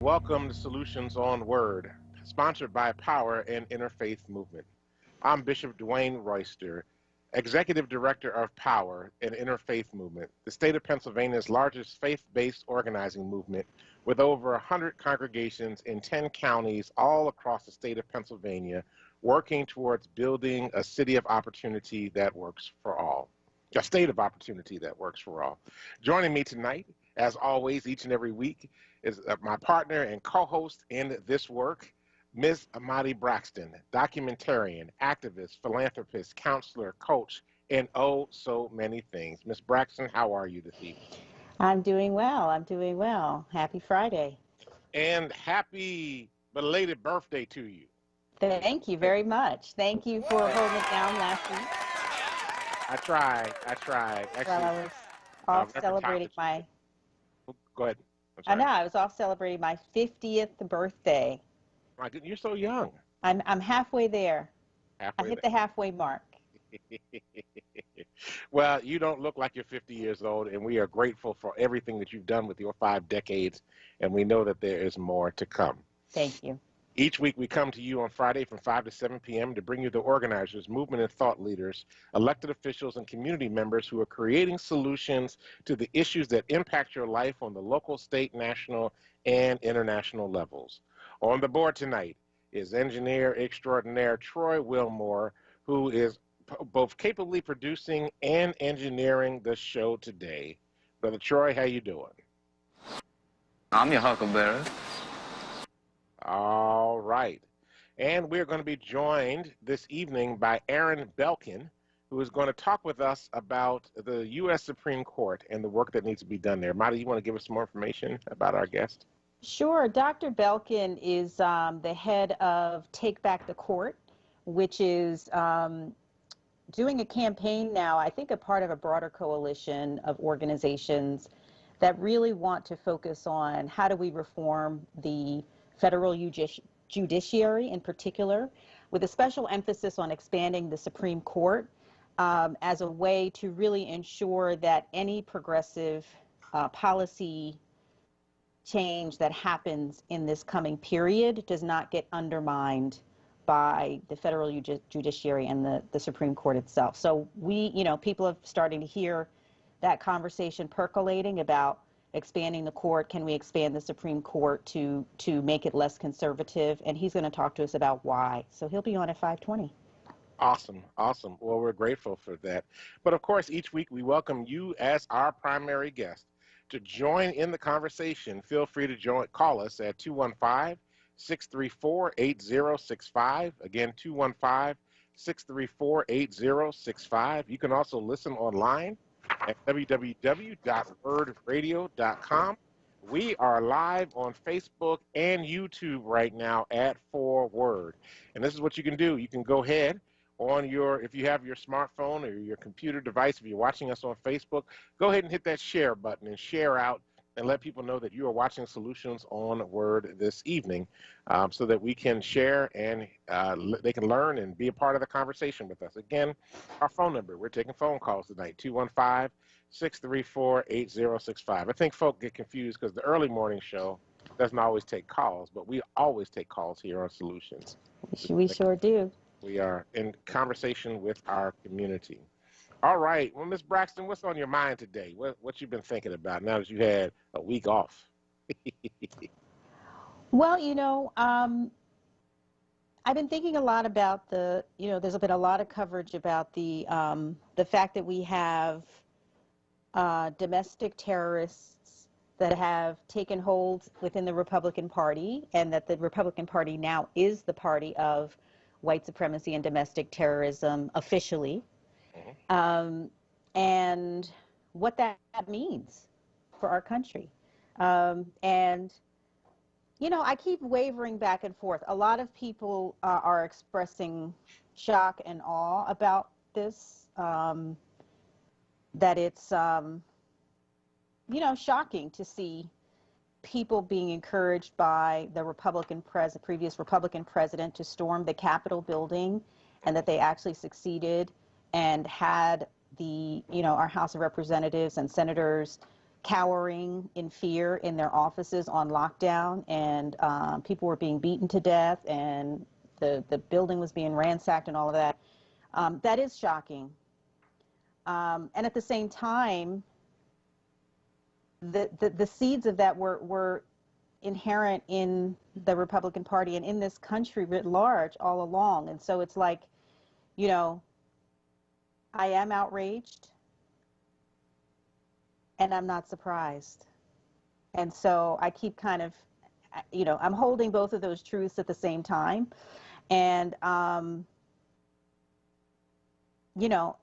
Welcome to Solutions on Word, sponsored by Power and Interfaith Movement. I'm Bishop Dwayne Royster, Executive Director of Power and Interfaith Movement, the state of Pennsylvania's largest faith-based organizing movement with over 100 congregations in 10 counties all across the state of Pennsylvania, working towards building a city of opportunity that works for all. A state of opportunity that works for all. Joining me tonight, as always, each and every week, is my partner and co-host in this work, Ms. Amadi Braxton, documentarian, activist, philanthropist, counselor, coach, and oh, so many things. Ms. Braxton, how are you this evening? I'm doing well. I'm doing well. Happy Friday. And happy belated birthday to you. Thank you very much. Thank you for holding it down last week. I tried. Actually, Well, I was off celebrating my... Go ahead. I know, I was off celebrating my 50th birthday. My goodness, you're so young. I'm halfway there. I hit the halfway mark. Well, you don't look like you're 50 years old, and we are grateful for everything that you've done with your 5 decades, and we know that there is more to come. Thank you. Each week we come to you on Friday from 5 to 7 p.m. to bring you the organizers, movement and thought leaders, elected officials, and community members who are creating solutions to the issues that impact your life on the local, state, national, and international levels. On the board tonight is engineer extraordinaire Troy Wilmore, who is both capably producing and engineering the show today. Brother Troy, how you doing? I'm your huckleberry. All right. And we're going to be joined this evening by Aaron Belkin, who is going to talk with us about the U.S. Supreme Court and the work that needs to be done there. Madi, you want to give us some more information about our guest? Sure. Dr. Belkin is the head of Take Back the Court, which is doing a campaign now, I think a part of a broader coalition of organizations that really want to focus on how do we reform the federal judiciary in particular, with a special emphasis on expanding the Supreme Court as a way to really ensure that any progressive policy change that happens in this coming period does not get undermined by the federal judiciary and the Supreme Court itself. So people are starting to hear that conversation percolating about expanding the court. Can we expand the Supreme Court to make it less conservative? And he's going to talk to us about why. So he'll be on at 5:20. Awesome. Well, we're grateful for that. But of course, each week we welcome you as our primary guest to join in the conversation. Feel free to call us at 215-634-8065. Again, 215-634-8065. You can also listen online at www.wordradio.com. We are live on Facebook and YouTube right now at 4WURD. And this is what you can do. You can go ahead on if you have your smartphone or your computer device, if you're watching us on Facebook, go ahead and hit that share button and share out and let people know that you are watching Solutions on Word this evening so that we can share and they can learn and be a part of the conversation with us. Again, our phone number, we're taking phone calls tonight, 215-634-8065. I think folk get confused because the early morning show doesn't always take calls, but we always take calls here on Solutions. We sure do. We are in conversation with our community. All right. Well, Ms. Braxton, what's on your mind today? What you been thinking about now that you had a week off? Well, I've been thinking a lot about there's been a lot of coverage about the fact that we have domestic terrorists that have taken hold within the Republican Party, and that the Republican Party now is the party of white supremacy and domestic terrorism officially. And what that means for our country. I keep wavering back and forth. A lot of people are expressing shock and awe about this, that it's, shocking to see people being encouraged by the previous Republican president to storm the Capitol building, and that they actually succeeded and had our House of Representatives and senators cowering in fear in their offices on lockdown, and people were being beaten to death, and the building was being ransacked and all of that. That is shocking. And at the same time, the seeds of that were inherent in the Republican Party and in this country writ large all along. And so it's like, you know, I am outraged and I'm not surprised. And so I keep kind of, you know, I'm holding both of those truths at the same time. And, you know,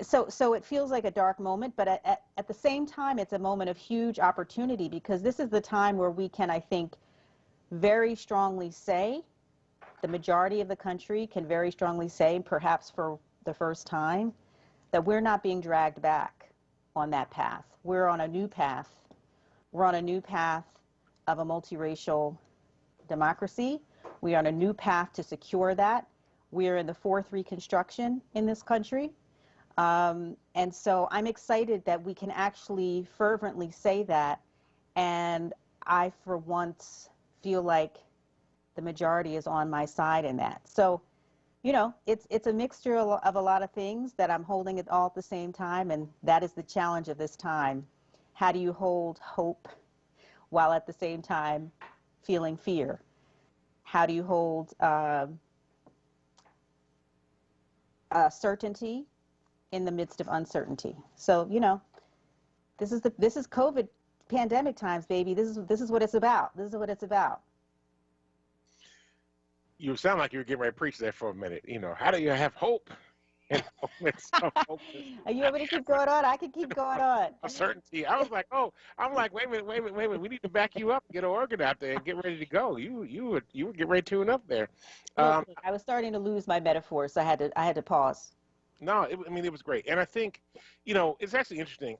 so it feels like a dark moment, but at the same time, it's a moment of huge opportunity, because this is the time where we can, I think, very strongly say, the majority of the country can very strongly say, perhaps for the first time, that we're not being dragged back on that path. We're on a new path. We're on a new path of a multiracial democracy. We are on a new path to secure that. We are in the fourth Reconstruction in this country. And so I'm excited that we can actually fervently say that. And I, for once, feel like the majority is on my side in that. So, you know, it's a mixture of a lot of things that I'm holding it all at the same time. And that is the challenge of this time. How do you hold hope while at the same time feeling fear? How do you hold certainty in the midst of uncertainty? So, you know, this is COVID pandemic times, baby. This is what it's about. This is what it's about. You sound like you were getting ready to preach there for a minute. You know, how do you have hope? Are you able to keep going on? I can keep going on. Certainty. I was like, wait a minute. We need to back you up, get an organ out there, and get ready to go. You would get ready to tune up there. Look, I was starting to lose my metaphor, so I had to pause. No, it was great, and I think, you know, it's actually interesting.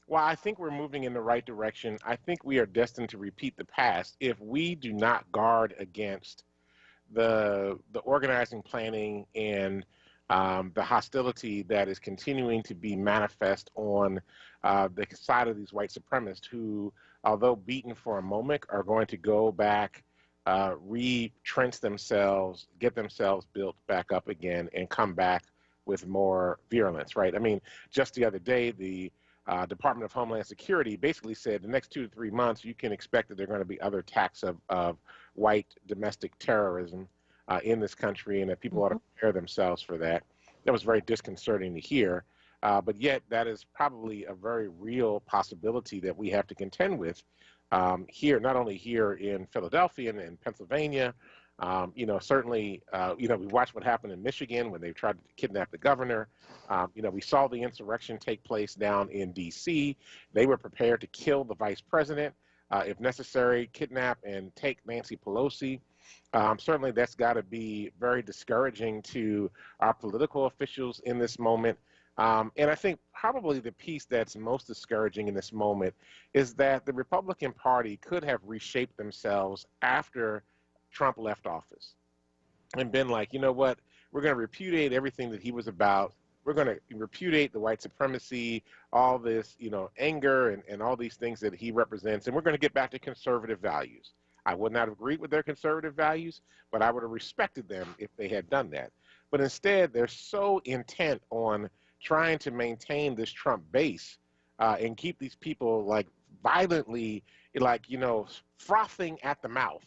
While I think we're moving in the right direction, I think we are destined to repeat the past if we do not guard against the organizing, planning, and the hostility that is continuing to be manifest on the side of these white supremacists who, although beaten for a moment, are going to go back, retrench themselves, get themselves built back up again, and come back with more virulence, right? I mean, just the other day, the Department of Homeland Security basically said the next 2 to 3 months, you can expect that there are going to be other attacks of white domestic terrorism in this country, and that people ought to prepare themselves for that. That was very disconcerting to hear, but yet that is probably a very real possibility that we have to contend with here, not only here in Philadelphia and Pennsylvania. You know, certainly, you know, we watched what happened in Michigan when they tried to kidnap the governor. You know, we saw the insurrection take place down in D.C. They were prepared to kill the vice president, if necessary, kidnap and take Nancy Pelosi. Certainly, that's got to be very discouraging to our political officials in this moment. And I think probably the piece that's most discouraging in this moment is that the Republican Party could have reshaped themselves after Trump left office and been like, you know what, we're going to repudiate everything that he was about. We're going to repudiate the white supremacy, all this, you know, anger and all these things that he represents. And we're going to get back to conservative values. I would not have agreed with their conservative values, but I would have respected them if they had done that. But instead, they're so intent on trying to maintain this Trump base and keep these people like violently, like, you know, frothing at the mouth.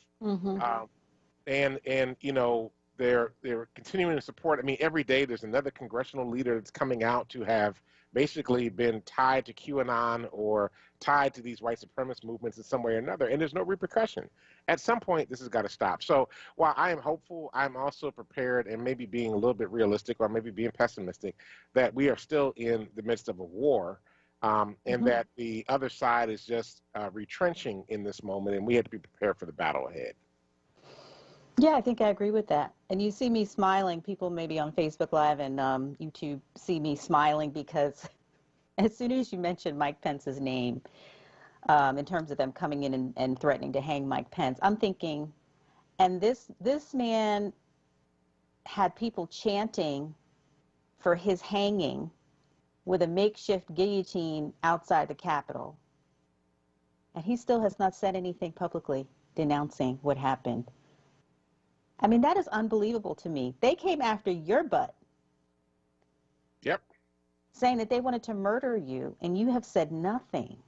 And you know, they're continuing to support. I mean, every day there's another congressional leader that's coming out to have basically been tied to QAnon or tied to these white supremacist movements in some way or another, and there's no repercussion. At some point, this has got to stop. So while I am hopeful, I'm also prepared and maybe being a little bit realistic or maybe being pessimistic that we are still in the midst of a war, and that the other side is just retrenching in this moment, and we have to be prepared for the battle ahead. Yeah, I think I agree with that. And you see me smiling. People maybe on Facebook Live and YouTube see me smiling because as soon as you mentioned Mike Pence's name, in terms of them coming in and threatening to hang Mike Pence, I'm thinking, and this man had people chanting for his hanging with a makeshift guillotine outside the Capitol. And he still has not said anything publicly denouncing what happened. I mean, that is unbelievable to me. They came after your butt. Yep. Saying that they wanted to murder you, and you have said nothing.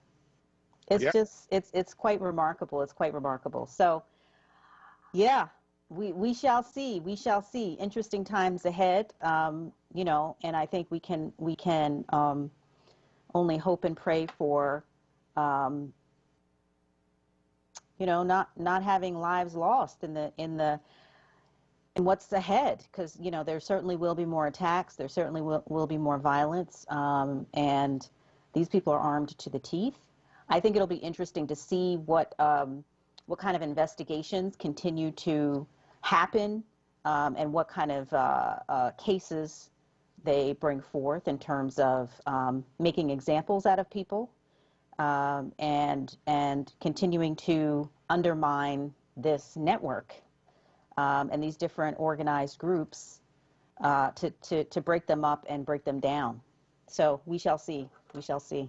It's Yep. just, it's quite remarkable. It's quite remarkable. So, yeah, we shall see. We shall see. Interesting times ahead. You know, and I think we can only hope and pray for, you know, not having lives lost in what's ahead, because you know there certainly will be more attacks, there certainly will be more violence, and these people are armed to the teeth. I think it'll be interesting to see what kind of investigations continue to happen, and what kind of cases they bring forth in terms of making examples out of people, and continuing to undermine this network. And these different organized groups, to break them up and break them down. So we shall see. We shall see.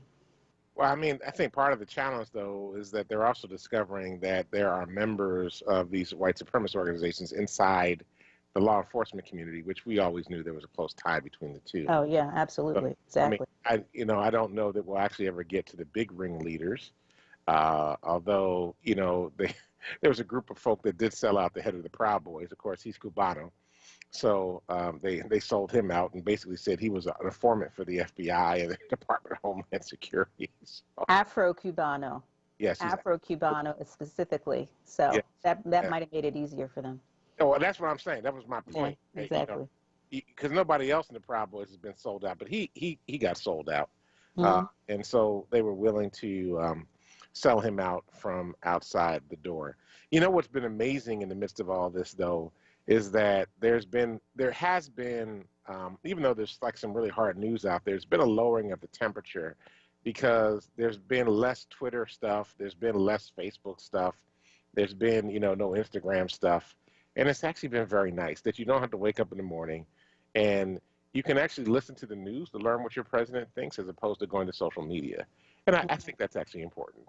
Well, I mean, I think part of the challenge, though, is that they're also discovering that there are members of these white supremacist organizations inside the law enforcement community, which we always knew there was a close tie between the two. Oh, yeah, absolutely. So, exactly. I mean, I don't know that we'll actually ever get to the big ringleaders, although, you know, there was a group of folk that did sell out the head of the Proud Boys. Of course, he's Cubano. So they sold him out and basically said he was an informant for the FBI and the Department of Homeland Security. So, Afro-Cubano. yes. Afro-Cubano specifically. So Yes, that yeah. might have made it easier for them. Oh, well, that's what I'm saying. That was my point. Yeah, exactly. Because nobody else in the Proud Boys has been sold out, but he got sold out. Mm-hmm. And so they were willing to sell him out from outside the door. You know what's been amazing in the midst of all this, though, is that there has been, even though there's like some really hard news out there, there's been a lowering of the temperature because there's been less Twitter stuff, there's been less Facebook stuff, there's been, you know, no Instagram stuff. And it's actually been very nice that you don't have to wake up in the morning and you can actually listen to the news to learn what your president thinks as opposed to going to social media. And I think that's actually important.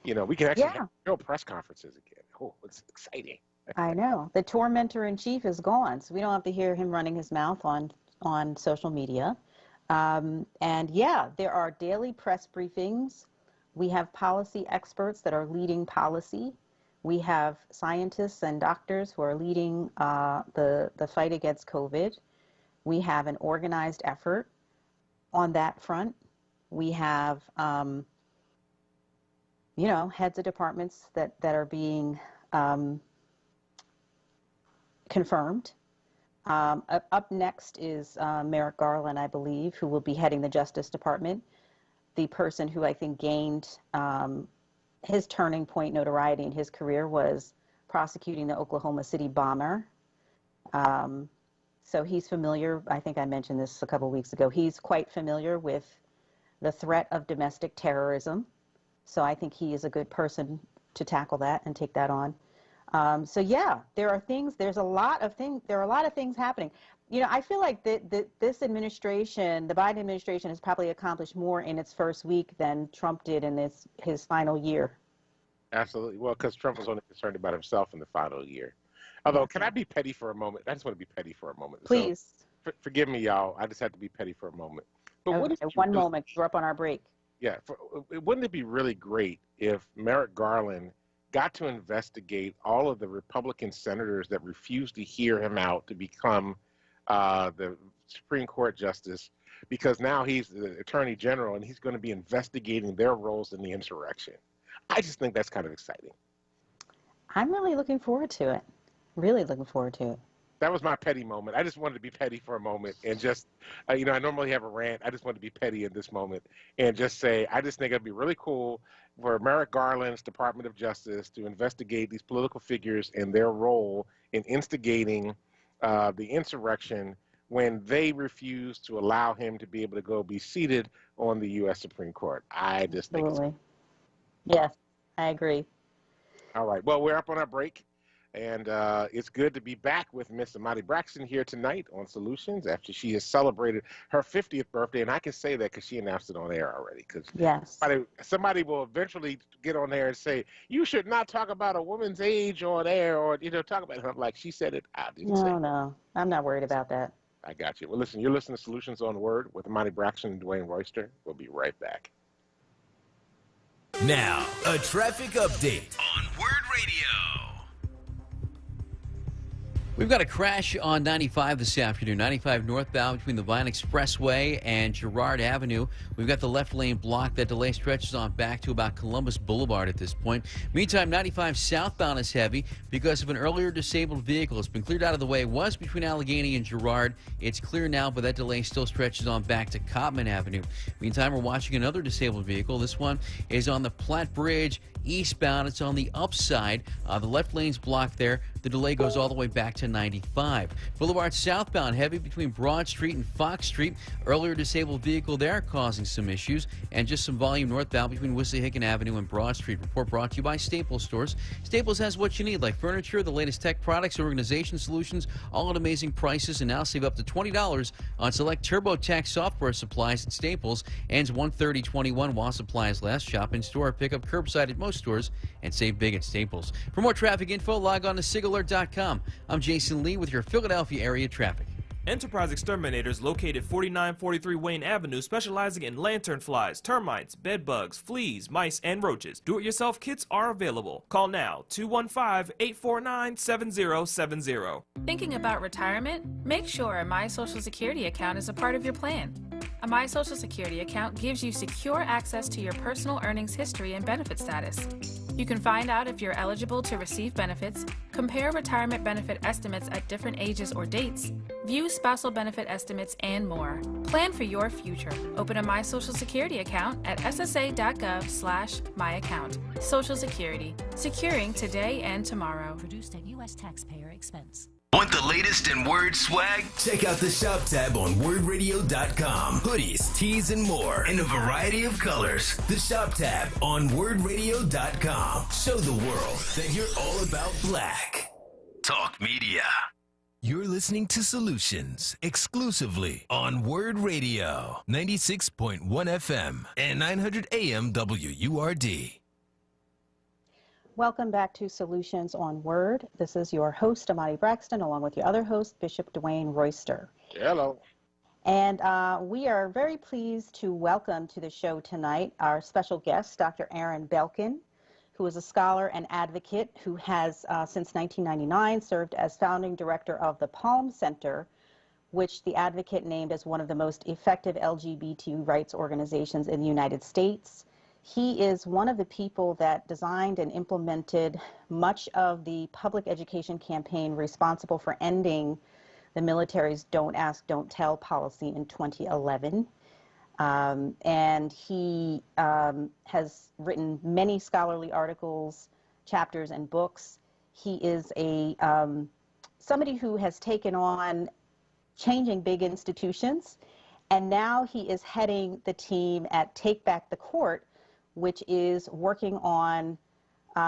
You know, we can actually have real press conferences again. Oh, it's exciting. I know. The tormentor in chief is gone, so we don't have to hear him running his mouth on social media. And yeah, there are daily press briefings. We have policy experts that are leading policy. We have scientists and doctors who are leading the fight against COVID. We have an organized effort on that front. We have, you know, heads of departments that are being confirmed. Up next is Merrick Garland, I believe, who will be heading the Justice Department, the person who I think gained his turning point notoriety in his career was prosecuting the Oklahoma City bomber. So he's familiar, I think I mentioned this a couple weeks ago, he's quite familiar with the threat of domestic terrorism. So I think he is a good person to tackle that and take that on. So yeah, there are a lot of things happening. You know, I feel like this administration, the Biden administration, has probably accomplished more in its first week than Trump did in his final year. Absolutely. Well, because Trump was only concerned about himself in the final year. Although, can I be petty for a moment? I just want to be petty for a moment. Please. So, forgive me, y'all. I just had to be petty for a moment. But Okay, one moment. We're up on our break. Yeah. Wouldn't it be really great if Merrick Garland got to investigate all of the Republican senators that refused to hear him out to become the Supreme Court justice, because now he's the Attorney General and he's going to be investigating their roles in the insurrection. I just think that's kind of exciting. I'm really looking forward to it. Really looking forward to it. That was my petty moment. I just wanted to be petty for a moment and just, you know, I normally have a rant. I just wanted to be petty in this moment and just say, I just think it'd be really cool for Merrick Garland's Department of Justice to investigate these political figures and their role in instigating the insurrection when they refuse to allow him to be able to go be seated on the U.S. Supreme Court. I just think Absolutely. Yes, I agree. All right. Well, we're up on our break. And it's good to be back with Miss Amati Braxton here tonight on Solutions after she has celebrated her 50th birthday. And I can say that because she announced it on air already. Because Yes. somebody will eventually get on there and say, you should not talk about a woman's age on air or, talk about her. Like she said it, I didn't say it. No, I'm not worried about that. I got you. Well, listen, you're listening to Solutions on Word with Amati Braxton and Dwayne Royster. We'll be right back. Now, a traffic update on WURD Radio. We've got a crash on 95 this afternoon, 95 northbound between the Vine Expressway and Girard Avenue. We've got the left lane blocked. That delay stretches on back to about Columbus Boulevard at this point. Meantime, 95 southbound is heavy because of an earlier disabled vehicle. It's been cleared out of the way. It was between Allegheny and Girard. It's clear now, but that delay still stretches on back to Cotman Avenue. Meantime, we're watching another disabled vehicle. This one is on the Platte Bridge eastbound. It's on the upside. The left lane's blocked there. The delay goes all the way back to 95. Boulevard southbound heavy between Broad Street and Fox Street. Earlier disabled vehicle there causing some issues. And just some volume northbound between Wissahickon Avenue and Broad Street. Report brought to you by Staples Stores. Staples has what you need, like furniture, the latest tech products, organization solutions, all at amazing prices. And now save up to $20 on select TurboTax software supplies at Staples. Ends 1/30/21 while supplies last. Shop in store, pick up curbside at most stores, and save big at Staples. For more traffic info, log on to SIGAlert.com. I'm Jason Lee with your Philadelphia area traffic. Enterprise Exterminators, located 4943 Wayne Avenue, specializing in lantern flies, termites, bed bugs, fleas, mice, and roaches. Do-it-yourself kits are available. Call now, 215-849-7070. Thinking about retirement? Make sure a My Social Security account is a part of your plan. A My Social Security account gives you secure access to your personal earnings history and benefit status. You can find out if you're eligible to receive benefits, compare retirement benefit estimates at different ages or dates, view spousal benefit estimates, and more. Plan for your future. Open a My Social Security account at ssa.gov/myaccount. Social Security, securing today and tomorrow. Produced at U.S. taxpayer expense. Want the latest in WURD swag? Check out the shop tab on WURDradio.com. Hoodies, tees, and more in a variety of colors. The shop tab on WURDradio.com. Show the world that you're all about black. Talk Media. You're listening to Solutions exclusively on WURD Radio, 96.1 FM and 900 AM WURD. Welcome back to Solutions on WURD. This is your host, Amati Braxton, along with your other host, Bishop Dwayne Royster. Hello. And we are very pleased to welcome to the show tonight our special guest, Dr. Aaron Belkin, who is a scholar and advocate who has, since 1999, served as founding director of the Palm Center, which the advocate named as one of the most effective LGBT rights organizations in the United States. He is one of the people that designed and implemented much of the public education campaign responsible for ending the military's Don't Ask, Don't Tell policy in 2011. And he has written many scholarly articles, chapters, and books. He is somebody who has taken on changing big institutions, and now he is heading the team at Take Back the Court, which is working on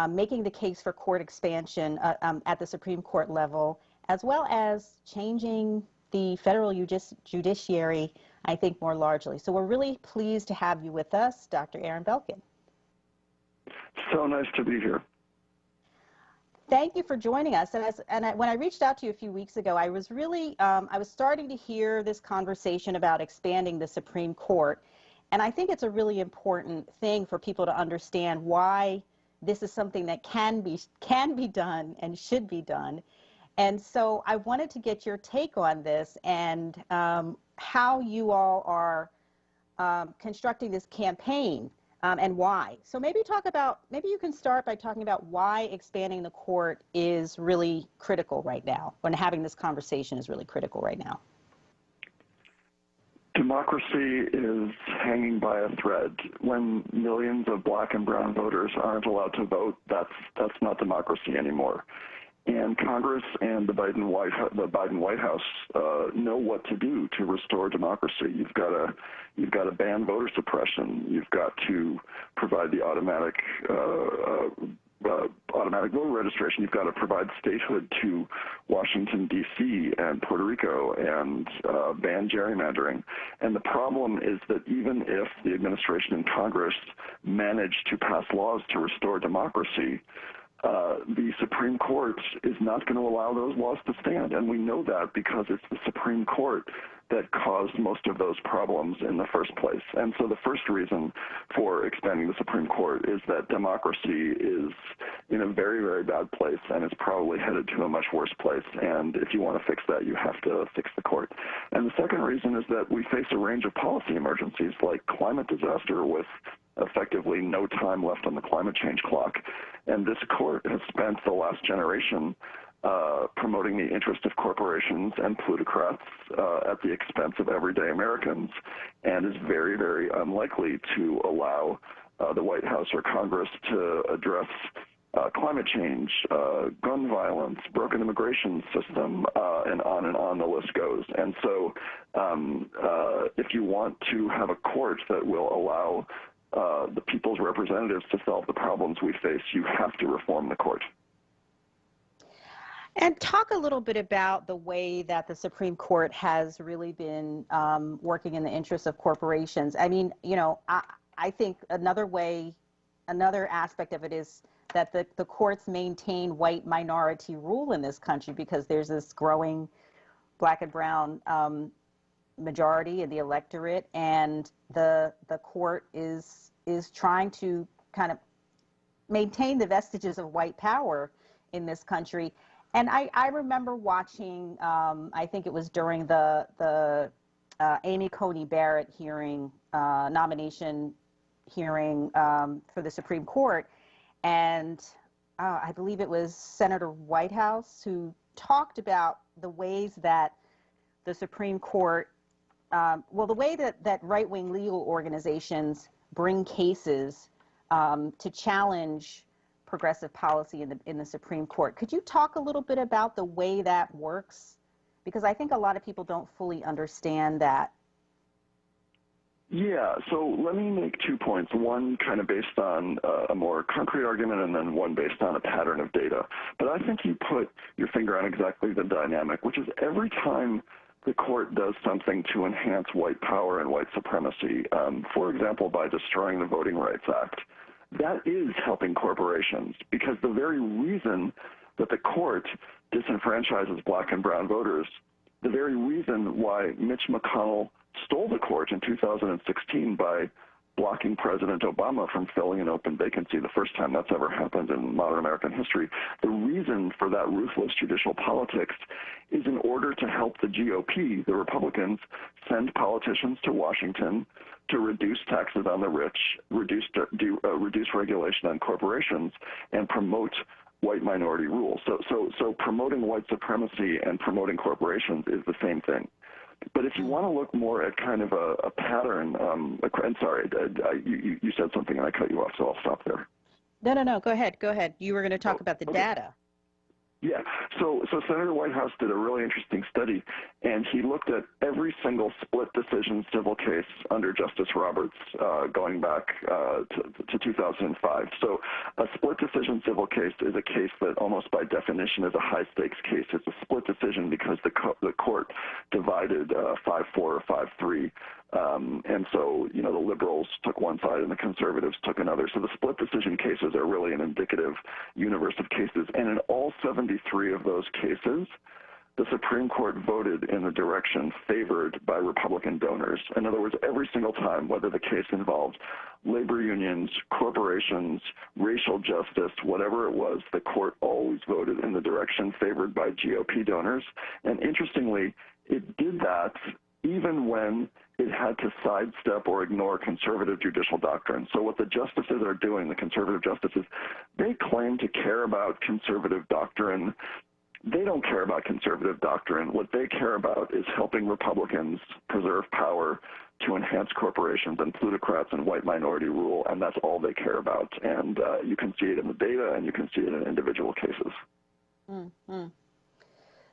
making the case for court expansion at the Supreme Court level, as well as changing the federal judiciary, I think, more largely. So we're really pleased to have you with us, Dr. Aaron Belkin. So nice to be here. Thank you for joining us. When I reached out to you a few weeks ago, I was really, I was starting to hear this conversation about expanding the Supreme Court. And I think it's a really important thing for people to understand why this is something that can be done and should be done. And so I wanted to get your take on this and how you all are constructing this campaign and why. So maybe you can start by talking about why expanding the court is really critical right now, when having this conversation is really critical right now. Democracy is hanging by a thread. When millions of black and brown voters aren't allowed to vote, that's not democracy anymore. And Congress and the Biden White House know what to do to restore democracy. You've got to ban voter suppression. You've got to provide the automatic automatic voter registration, you've got to provide statehood to Washington, D.C. and Puerto Rico and ban gerrymandering. And the problem is that even if the administration and Congress manage to pass laws to restore democracy, the Supreme Court is not going to allow those laws to stand. And we know that because it's the Supreme Court that caused most of those problems in the first place. And so the first reason for expanding the Supreme Court is that democracy is in a very, very bad place, and it's probably headed to a much worse place. And if you want to fix that, you have to fix the court. And the second reason is that we face a range of policy emergencies like climate disaster with effectively no time left on the climate change clock. And this court has spent the last generation promoting the interest of corporations and plutocrats at the expense of everyday Americans, and is very, very unlikely to allow the White House or Congress to address climate change, gun violence, broken immigration system, and on the list goes. And so if you want to have a court that will allow the people's representatives to solve the problems we face, you have to reform the court. And talk a little bit about the way that the Supreme Court has really been working in the interests of corporations. I mean, you know, I think another aspect of it is that the courts maintain white minority rule in this country, because there's this growing black and brown majority in the electorate, and the court is trying to kind of maintain the vestiges of white power in this country. And I remember watching, I think it was during the Amy Coney Barrett hearing, nomination hearing for the Supreme Court. And I believe it was Senator Whitehouse who talked about the ways that the Supreme Court, the way that right-wing legal organizations bring cases to challenge progressive policy in the Supreme Court. Could you talk a little bit about the way that works? Because I think a lot of people don't fully understand that. Yeah, so let me make 2 points, one kind of based on a more concrete argument and then one based on a pattern of data. But I think you put your finger on exactly the dynamic, which is every time the court does something to enhance white power and white supremacy, for example, by destroying the Voting Rights Act, that is helping corporations, because the very reason that the court disenfranchises black and brown voters, the very reason why Mitch McConnell stole the court in 2016 by blocking President Obama from filling an open vacancy, the first time that's ever happened in modern American history, the reason for that ruthless judicial politics is in order to help the GOP, the Republicans, send politicians to Washington to reduce taxes on the rich, reduce regulation on corporations, and promote white minority rule. So promoting white supremacy and promoting corporations is the same thing. But if you want to look more at kind of a pattern, and sorry, you said something and I cut you off, so I'll stop there. No, go ahead. You were going to talk about the data. Yeah, so Senator Whitehouse did a really interesting study, and he looked at every single split decision civil case under Justice Roberts going back to 2005. So a split decision civil case is a case that almost by definition is a high-stakes case. It's a split decision because the court divided 5-4 or 5-3. And so, you know, the liberals took one side and the conservatives took another. So the split decision cases are really an indicative universe of cases. And in all 73 of those cases, the Supreme Court voted in the direction favored by Republican donors. In other words, every single time, whether the case involved labor unions, corporations, racial justice, whatever it was, the court always voted in the direction favored by GOP donors. And interestingly, it did that even when it had to sidestep or ignore conservative judicial doctrine. So what the justices are doing, the conservative justices, they claim to care about conservative doctrine. They don't care about conservative doctrine. What they care about is helping Republicans preserve power to enhance corporations and plutocrats and white minority rule, and that's all they care about. And you can see it in the data, and you can see it in individual cases. Mm-hmm.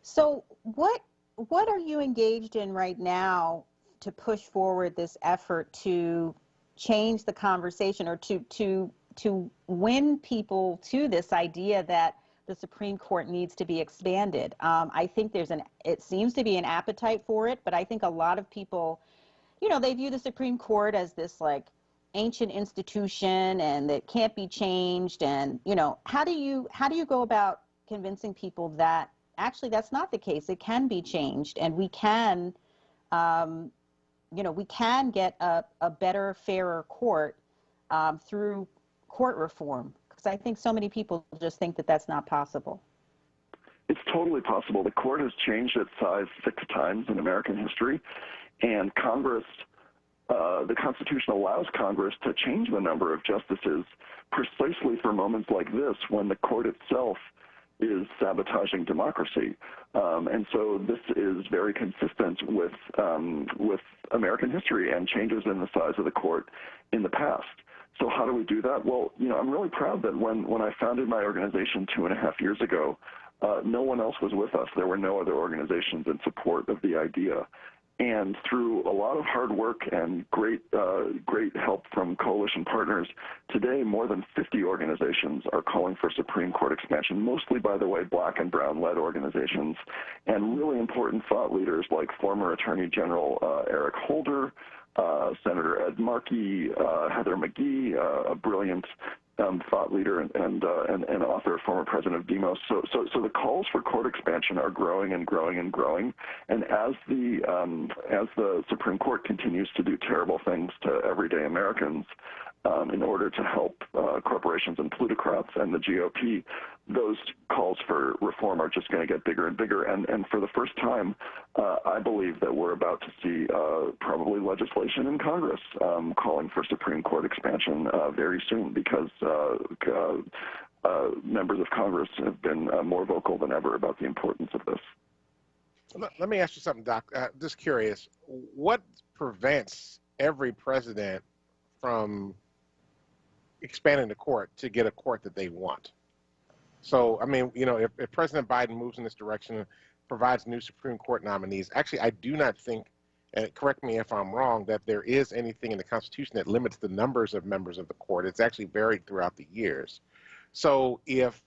So what are you engaged in right now to push forward this effort to change the conversation, or to to win people to this idea that the Supreme Court needs to be expanded. I think it seems to be an appetite for it, but I think a lot of people, they view the Supreme Court as this like ancient institution and that can't be changed. And, how do you go about convincing people that actually that's not the case? It can be changed, and we can, we can get a better, fairer court through court reform. Because I think so many people just think that that's not possible. It's totally possible. The court has changed its size 6 times in American history, and Congress, the Constitution allows Congress to change the number of justices precisely for moments like this when the court itself is sabotaging democracy. And so this is very consistent with American history and changes in the size of the court in the past. So how do we do that? Well, I'm really proud that when I founded my organization 2.5 years ago, no one else was with us. There were no other organizations in support of the idea. And through a lot of hard work and great help from coalition partners, today more than 50 organizations are calling for Supreme Court expansion, mostly, by the way, Black and Brown-led organizations, and really important thought leaders like former Attorney General Eric Holder, Senator Ed Markey, Heather McGhee, a brilliant thought leader and author, former president of Demos. So the calls for court expansion are growing and growing and growing. And as the Supreme Court continues to do terrible things to everyday Americans in order to help corporations and plutocrats and the GOP, those calls for reform are just going to get bigger and bigger. And for the first time, I believe that we're about to see probably legislation in Congress calling for Supreme Court expansion very soon, because members of Congress have been more vocal than ever about the importance of this. Let me ask you something, Doc. Just curious, what prevents every president from expanding the court to get a court that they want? So, I mean, if President Biden moves in this direction and provides new Supreme Court nominees, actually, I do not think, and correct me if I'm wrong, that there is anything in the Constitution that limits the numbers of members of the court. It's actually varied throughout the years. So if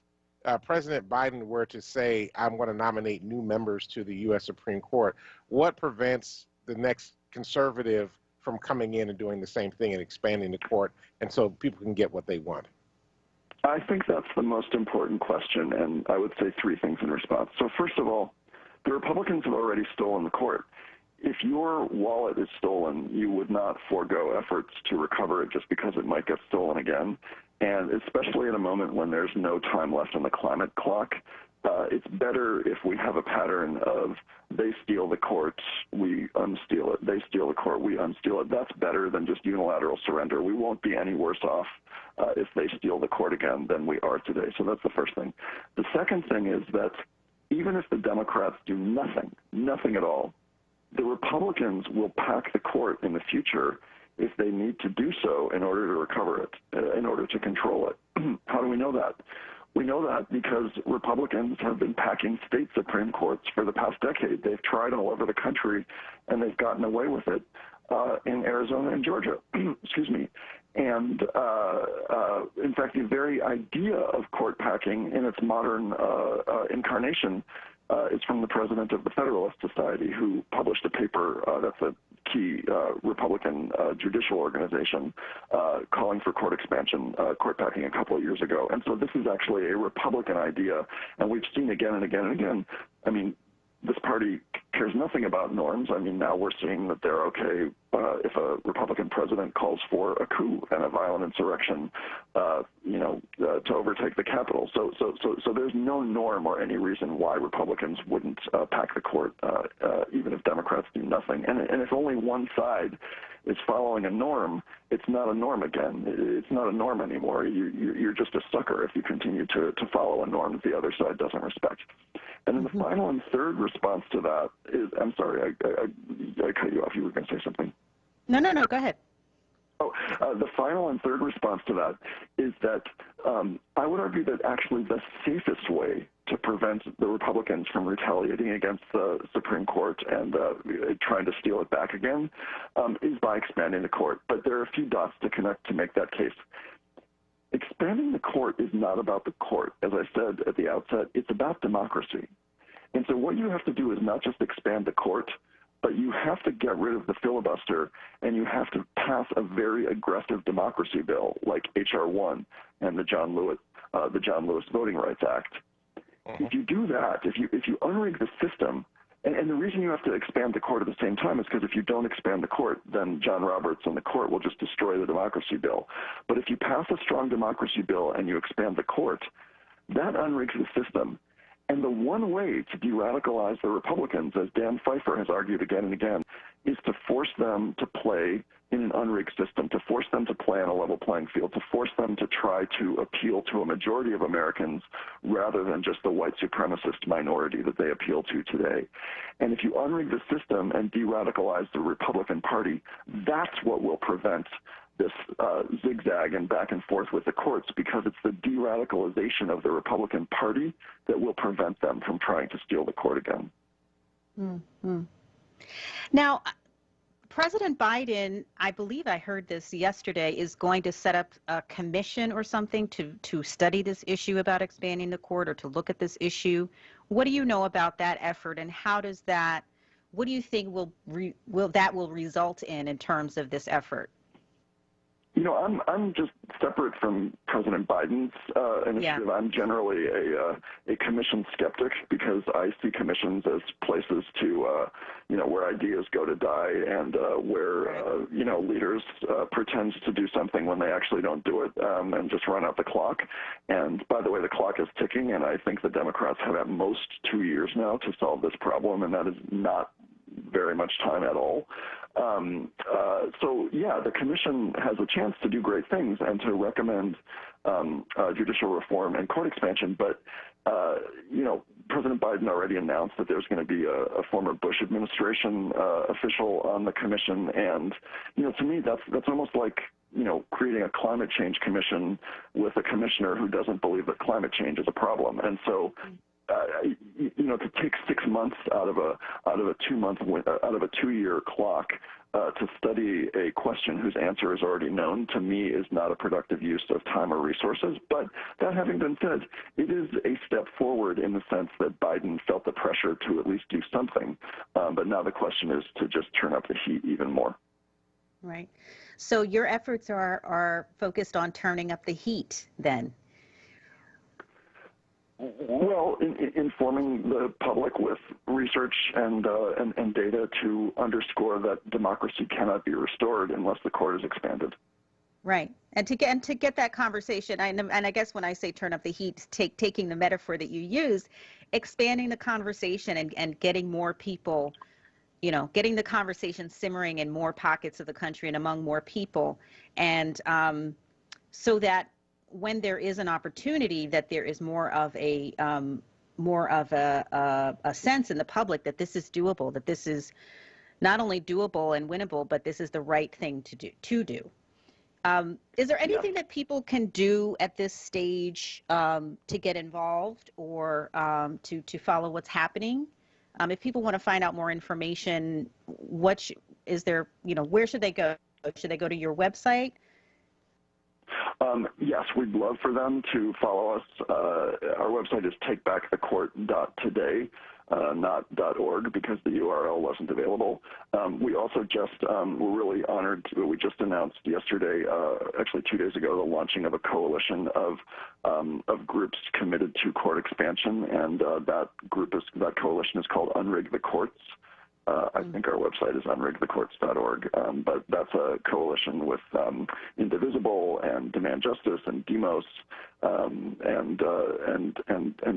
President Biden were to say, I'm going to nominate new members to the U.S. Supreme Court, what prevents the next conservative from coming in and doing the same thing and expanding the court, and so people can get what they want? I think that's the most important question, and I would say 3 things in response. So first of all, the Republicans have already stolen the court. If your wallet is stolen, you would not forego efforts to recover it just because it might get stolen again. And especially at a moment when there's no time left on the climate clock, it's better if we have a pattern of they steal the court, we unsteal it. They steal the court, we unsteal it. That's better than just unilateral surrender. We won't be any worse off if they steal the court again than we are today. So that's the first thing. The second thing is that even if the Democrats do nothing at all, the Republicans will pack the court in the future if they need to do so in order to recover it, in order to control it. How do we know that? We know that because Republicans have been packing state Supreme Courts for the past decade. They've tried all over the country, and they've gotten away with it in Arizona and Georgia. Excuse me. And in fact, the very idea of court packing in its modern incarnation is from the president of the Federalist Society, who published a paper that's a key Republican judicial organization calling for court expansion, court packing a couple of years ago. And so this is actually a Republican idea, and we've seen again and again and again. I mean, this party cares nothing about norms. I mean, now we're seeing that they're okay if a Republican president calls for a coup and a violent insurrection, to overtake the Capitol. So there's no norm or any reason why Republicans wouldn't pack the court, even if Democrats do nothing. And if only one side is following a norm, it's not a norm again. It's not a norm anymore. You're just a sucker if you continue to follow a norm that the other side doesn't respect. And then the final and third response to that is, I'm sorry, I cut you off. You were going to say something. No, go ahead. Oh, the final and third response to that is that I would argue that actually the safest way to prevent the Republicans from retaliating against the Supreme Court and trying to steal it back again is by expanding the court. But there are a few dots to connect to make that case. expanding the court is not about the court. As I said at the outset, it's about democracy. And so what you have to do is not just expand the court, but you have to get rid of the filibuster, and you have to pass a very aggressive democracy bill like H.R. 1 and the John Lewis Voting Rights Act. If you do that, if you unrig the system, and the reason you have to expand the court at the same time is because if you don't expand the court, then John Roberts and the court will just destroy the democracy bill. But if you pass a strong democracy bill and you expand the court, that unrigs the system. And the one way to de-radicalize the Republicans, as Dan Pfeiffer has argued again and again, is to force them to play in an unrigged system, to force them to play on a level playing field, to force them to try to appeal to a majority of Americans rather than just the white supremacist minority that they appeal to today. And if you unrig the system and de-radicalize the Republican Party, that's what will prevent this zigzag and back and forth with the courts, because it's the de-radicalization of the Republican Party that will prevent them from trying to steal the court again. Mm-hmm. Now, President Biden, I believe I heard this yesterday, is going to set up a commission or something to study this issue about expanding the court, or to look at this issue. What do you know about that effort, and how does that, what do you think will result in terms of this effort? You know, I'm just separate from President Biden's initiative. Yeah. I'm generally a commission skeptic, because I see commissions as places to, where ideas go to die, and where, leaders pretend to do something when they actually don't do it, and just run out the clock. And by the way, the clock is ticking, and I think the Democrats have at most 2 years now to solve this problem, and that is not very much time at all. So, yeah, the commission has a chance to do great things and to recommend judicial reform and court expansion. But, President Biden already announced that there's going to be a former Bush administration official on the commission. And, to me, that's almost like, creating a climate change commission with a commissioner who doesn't believe that climate change is a problem. And so, to take 6 months out of a 2-year clock to study a question whose answer is already known, to me, is not a productive use of time or resources. But that having been said, it is a step forward in the sense that Biden felt the pressure to at least do something. But now the question is to just turn up the heat even more. Right. So your efforts are focused on turning up the heat then? Well, informing the public with research and data to underscore that democracy cannot be restored unless the court is expanded. Right, and to get that conversation, and I guess when I say turn up the heat, taking the metaphor that you used, expanding the conversation and getting more people, getting the conversation simmering in more pockets of the country and among more people, and so that when there is an opportunity, that there is more of a sense in the public that this is doable, that this is not only doable and winnable, but this is the right thing to do. Is there anything that people can do at this stage to get involved, or to follow what's happening? If people want to find out more information, where should they go? Should they go to your website? Yes, we'd love for them to follow us. Our website is takebackthecourt.today, not .org, because the URL wasn't available. We also we're really honored. We just announced yesterday, actually 2 days ago, the launching of a coalition of groups committed to court expansion, and that coalition is called Unrig the Courts. I think our website is unrigthecourts.org, but that's a coalition with Indivisible and Demand Justice and Demos and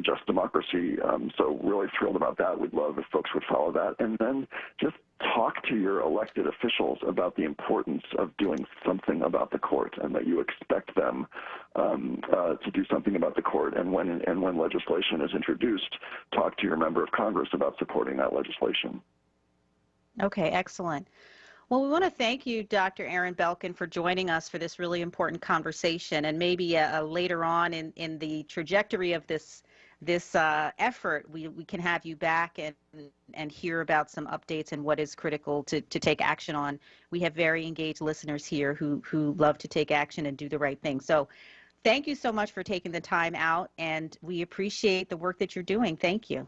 Just Democracy. So really thrilled about that. We'd love if folks would follow that, and then just talk to your elected officials about the importance of doing something about the court, and that you expect them to do something about the court. And when legislation is introduced, talk to your member of Congress about supporting that legislation. Okay, excellent. Well, we want to thank you, Dr. Aaron Belkin, for joining us for this really important conversation, and maybe later on in the trajectory of this effort, we can have you back and hear about some updates and what is critical to take action on. We have very engaged listeners here who love to take action and do the right thing. So Thank you so much for taking the time out, and we appreciate the work that you're doing. Thank you.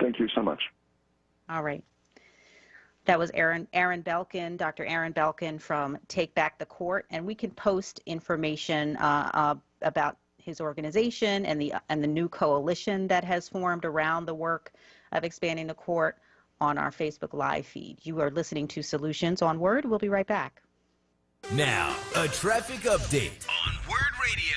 Thank you so much. All right. That was Aaron Belkin, Dr. Aaron Belkin from Take Back the Court, and we can post information about his organization and the new coalition that has formed around the work of expanding the court on our Facebook Live feed. You are listening to Solutions on WURD. We'll be right back. Now, a traffic update on WURD Radio.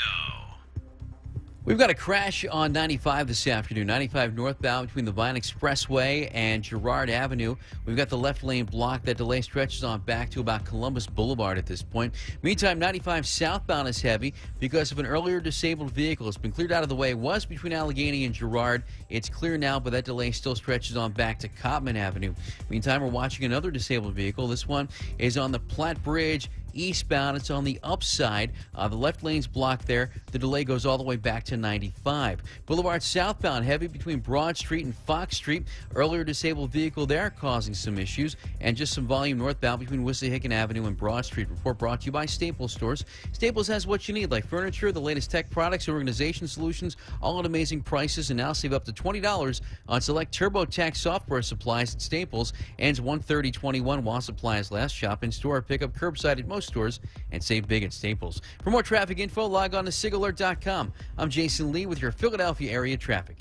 We've got a crash on 95 this afternoon, 95 northbound between the Vine Expressway and Girard Avenue. We've got the left lane blocked. That delay stretches on back to about Columbus Boulevard at this point. Meantime, 95 southbound is heavy because of an earlier disabled vehicle. It's been cleared out of the way. It was between Allegheny and Girard. It's clear now, but that delay still stretches on back to Cobman Avenue. Meantime, we're watching another disabled vehicle. This one is on the Platte Bridge eastbound. It's on the upside. The left lane's blocked there. The delay goes all the way back to 95. Boulevard southbound heavy between Broad Street and Fox Street. Earlier disabled vehicle there causing some issues. And just some volume northbound between Wissahickon Avenue and Broad Street. Report brought to you by Staples Stores. Staples has what you need, like furniture, the latest tech products, organization solutions, all at amazing prices, and now save up to $20 on select TurboTax software supplies at Staples. Ends 1/30/21 while supplies last. Shop in store, pick up curbside at most stores, and save big at Staples. For more traffic info, log on to SigAlert.com. I'm Jason Lee with your Philadelphia area traffic.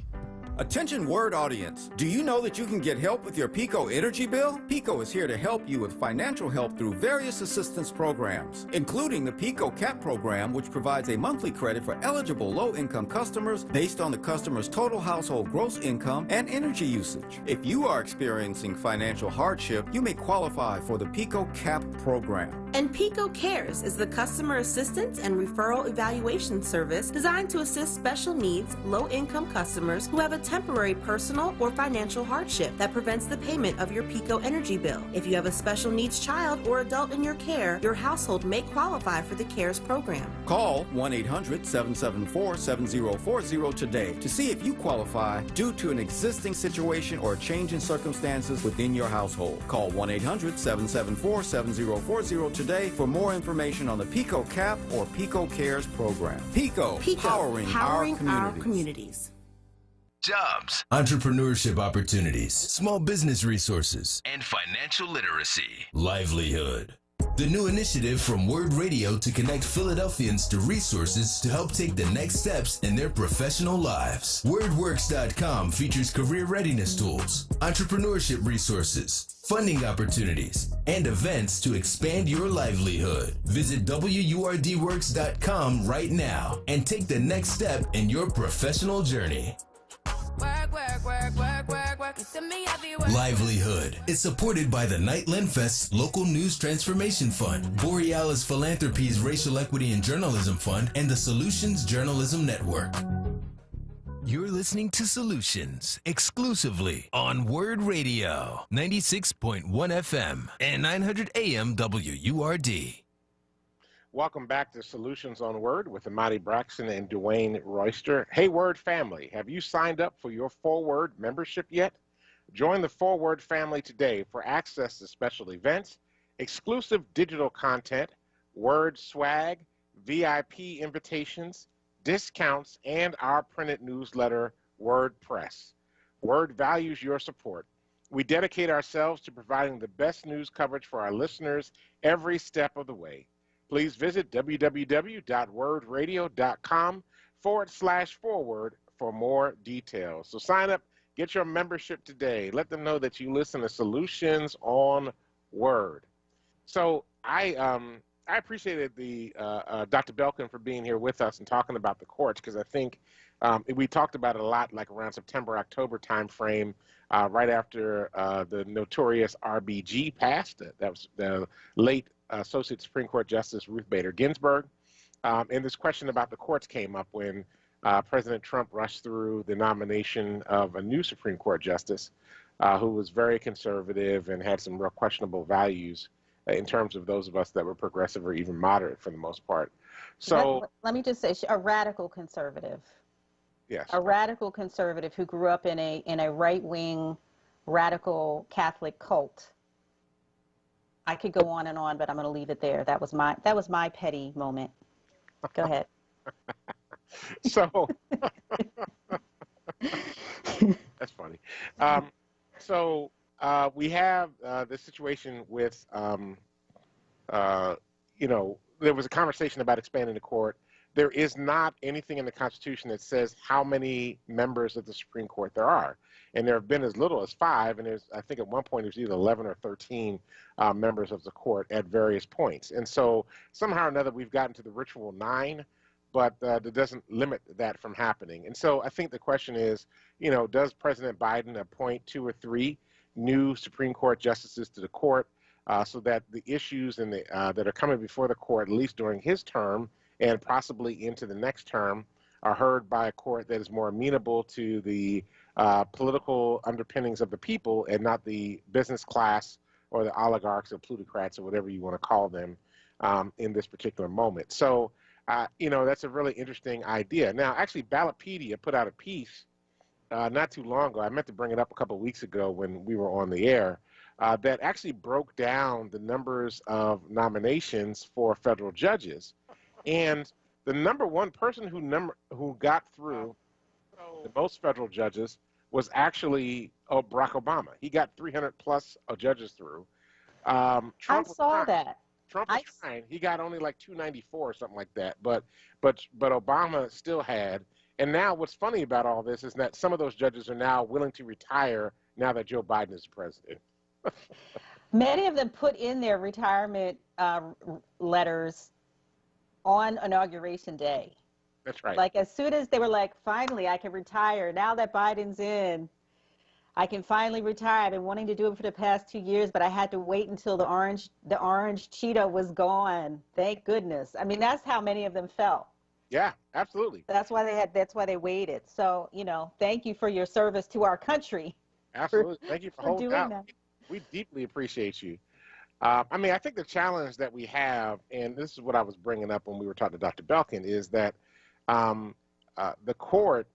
Attention WURD audience, do you know that you can get help with your PICO energy bill? PICO is here to help you with financial help through various assistance programs, including the PICO CAP program, which provides a monthly credit for eligible low-income customers based on the customer's total household gross income and energy usage. If you are experiencing financial hardship, you may qualify for the PICO CAP program. And PICO Cares is the customer assistance and referral evaluation service designed to assist special needs, low-income customers who have a temporary personal or financial hardship that prevents the payment of your PICO energy bill. If you have a special needs child or adult in your care, your household may qualify for the CARES program. Call 1-800-774-7040 today to see if you qualify due to an existing situation or a change in circumstances within your household. Call 1-800-774-7040 today for more information on the PICO CAP or PICO CARES program. PICO, powering our communities. Jobs, entrepreneurship opportunities, small business resources, and financial literacy. Livelihood. The new initiative from WURD Radio to connect Philadelphians to resources to help take the next steps in their professional lives. WordWorks.com features career readiness tools, entrepreneurship resources, funding opportunities, and events to expand your livelihood. Visit WURDworks.com right now and take the next step in your professional journey. Livelihood is supported by the Nightland Fest's Local News Transformation Fund, Borealis Philanthropies Racial Equity and Journalism Fund, and the Solutions Journalism Network. You're listening to Solutions exclusively on WURD Radio, 96.1 FM and 900 AM WURD. Welcome back to Solutions on WURD with Amadi Braxton and Dwayne Royster. Hey, WURD family, have you signed up for your ForWord membership yet? Join the ForWord family today for access to special events, exclusive digital content, WURD swag, VIP invitations, discounts, and our printed newsletter, WURD Press. WURD values your support. We dedicate ourselves to providing the best news coverage for our listeners every step of the way. Please visit www.wordradio.com/forward for more details. So sign up, get your membership today. Let them know that you listen to Solutions on WURD. So I appreciated the Dr. Belkin for being here with us and talking about the courts, because I think we talked about it a lot, like around September, October timeframe, right after the notorious RBG passed. That was the late Associate Supreme Court Justice Ruth Bader Ginsburg. And this question about the courts came up when President Trump rushed through the nomination of a new Supreme Court justice who was very conservative and had some real questionable values in terms of those of us that were progressive or even moderate for the most part. So let me just say, a radical conservative. Yes. A radical conservative who grew up in a right-wing radical Catholic cult. I could go on and on, but I'm going to leave it there. That was my petty moment. Go ahead. So that's funny. So we have the situation with, there was a conversation about expanding the court. There is not anything in the Constitution that says how many members of the Supreme Court there are. And there have been as little as 5, and I think at one point it was either 11 or 13 members of the court at various points. And so somehow or another we've gotten to the ritual 9, but that doesn't limit that from happening. And so I think the question is, does President Biden appoint 2 or 3 new Supreme Court justices to the court so that the issues that are coming before the court, at least during his term, and possibly into the next term, are heard by a court that is more amenable to the political underpinnings of the people and not the business class or the oligarchs or plutocrats or whatever you want to call them in this particular moment. So, that's a really interesting idea. Now, actually, Ballotpedia put out a piece not too long ago. I meant to bring it up a couple of weeks ago when we were on the air that actually broke down the numbers of nominations for federal judges. And the number one person who got through the most federal judges was actually Barack Obama. He got 300 plus judges through. Trump I saw that. Trump was trying. He got only like 294 or something like that. But Obama still had. And now what's funny about all this is that some of those judges are now willing to retire now that Joe Biden is the president. Many of them put in their retirement letters on Inauguration Day. That's right. Like as soon as they were like, finally, I can retire. Now that Biden's in, I can finally retire. I've been wanting to do it for the past 2 years, but I had to wait until the orange Cheeto was gone. Thank goodness. I mean, that's how many of them felt. Yeah, absolutely. That's why they waited. So, thank you for your service to our country. Absolutely. Thank you for holding out. That. We deeply appreciate you. I think the challenge that we have, and this is what I was bringing up when we were talking to Dr. Belkin, is that the court,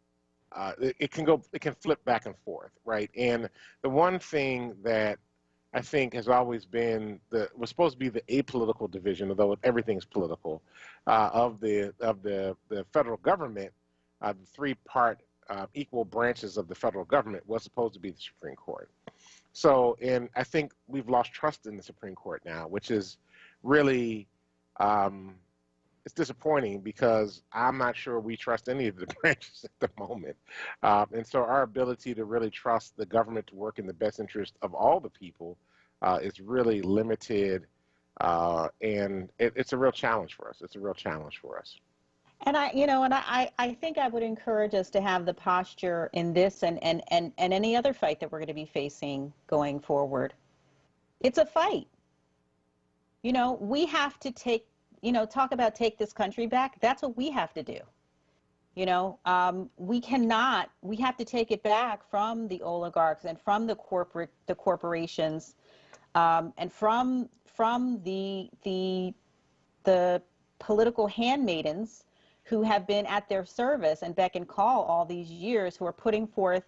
it can flip back and forth, right? And the one thing that I think has always been was supposed to be the apolitical division, although everything's political, of the federal government, the 3-part equal branches of the federal government was supposed to be the Supreme Court. So, and I think we've lost trust in the Supreme Court now, which is really, it's disappointing because I'm not sure we trust any of the branches at the moment. And so our ability to really trust the government to work in the best interest of all the people is really limited. And it's a real challenge for us. It's a real challenge for us. And I think I would encourage us to have the posture in this and any other fight that we're going to be facing going forward. It's a fight. We have to take take this country back. That's what we have to do. We have to take it back from the oligarchs and from the corporations, and from the political handmaidens who have been at their service and beck and call all these years, who are putting forth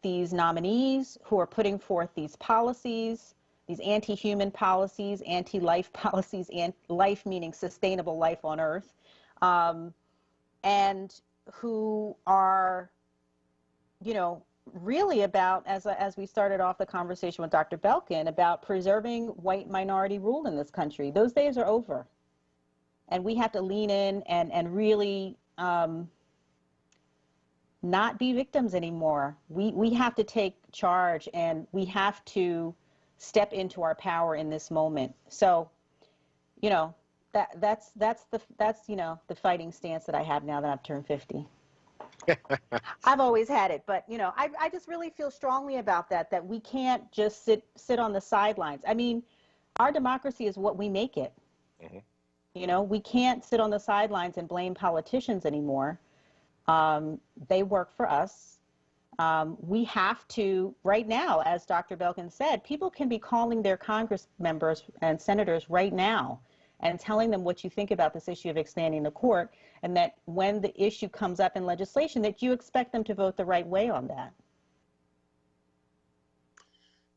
these nominees, who are putting forth these policies, these anti-human policies, anti-life policies, and life meaning sustainable life on Earth, and who are, really about, as we started off the conversation with Dr. Belkin, about preserving white minority rule in this country. Those days are over. And we have to lean in and really not be victims anymore. We have to take charge, and we have to step into our power in this moment. So, that's the fighting stance that I have now that I've turned 50. I've always had it, but I just really feel strongly about that we can't just sit on the sidelines. I mean, our democracy is what we make it. Mm-hmm. We can't sit on the sidelines and blame politicians anymore. They work for us. We have to, right now, as Dr. Belkin said, people can be calling their Congress members and senators right now and telling them what you think about this issue of expanding the court, and that when the issue comes up in legislation, that you expect them to vote the right way on that.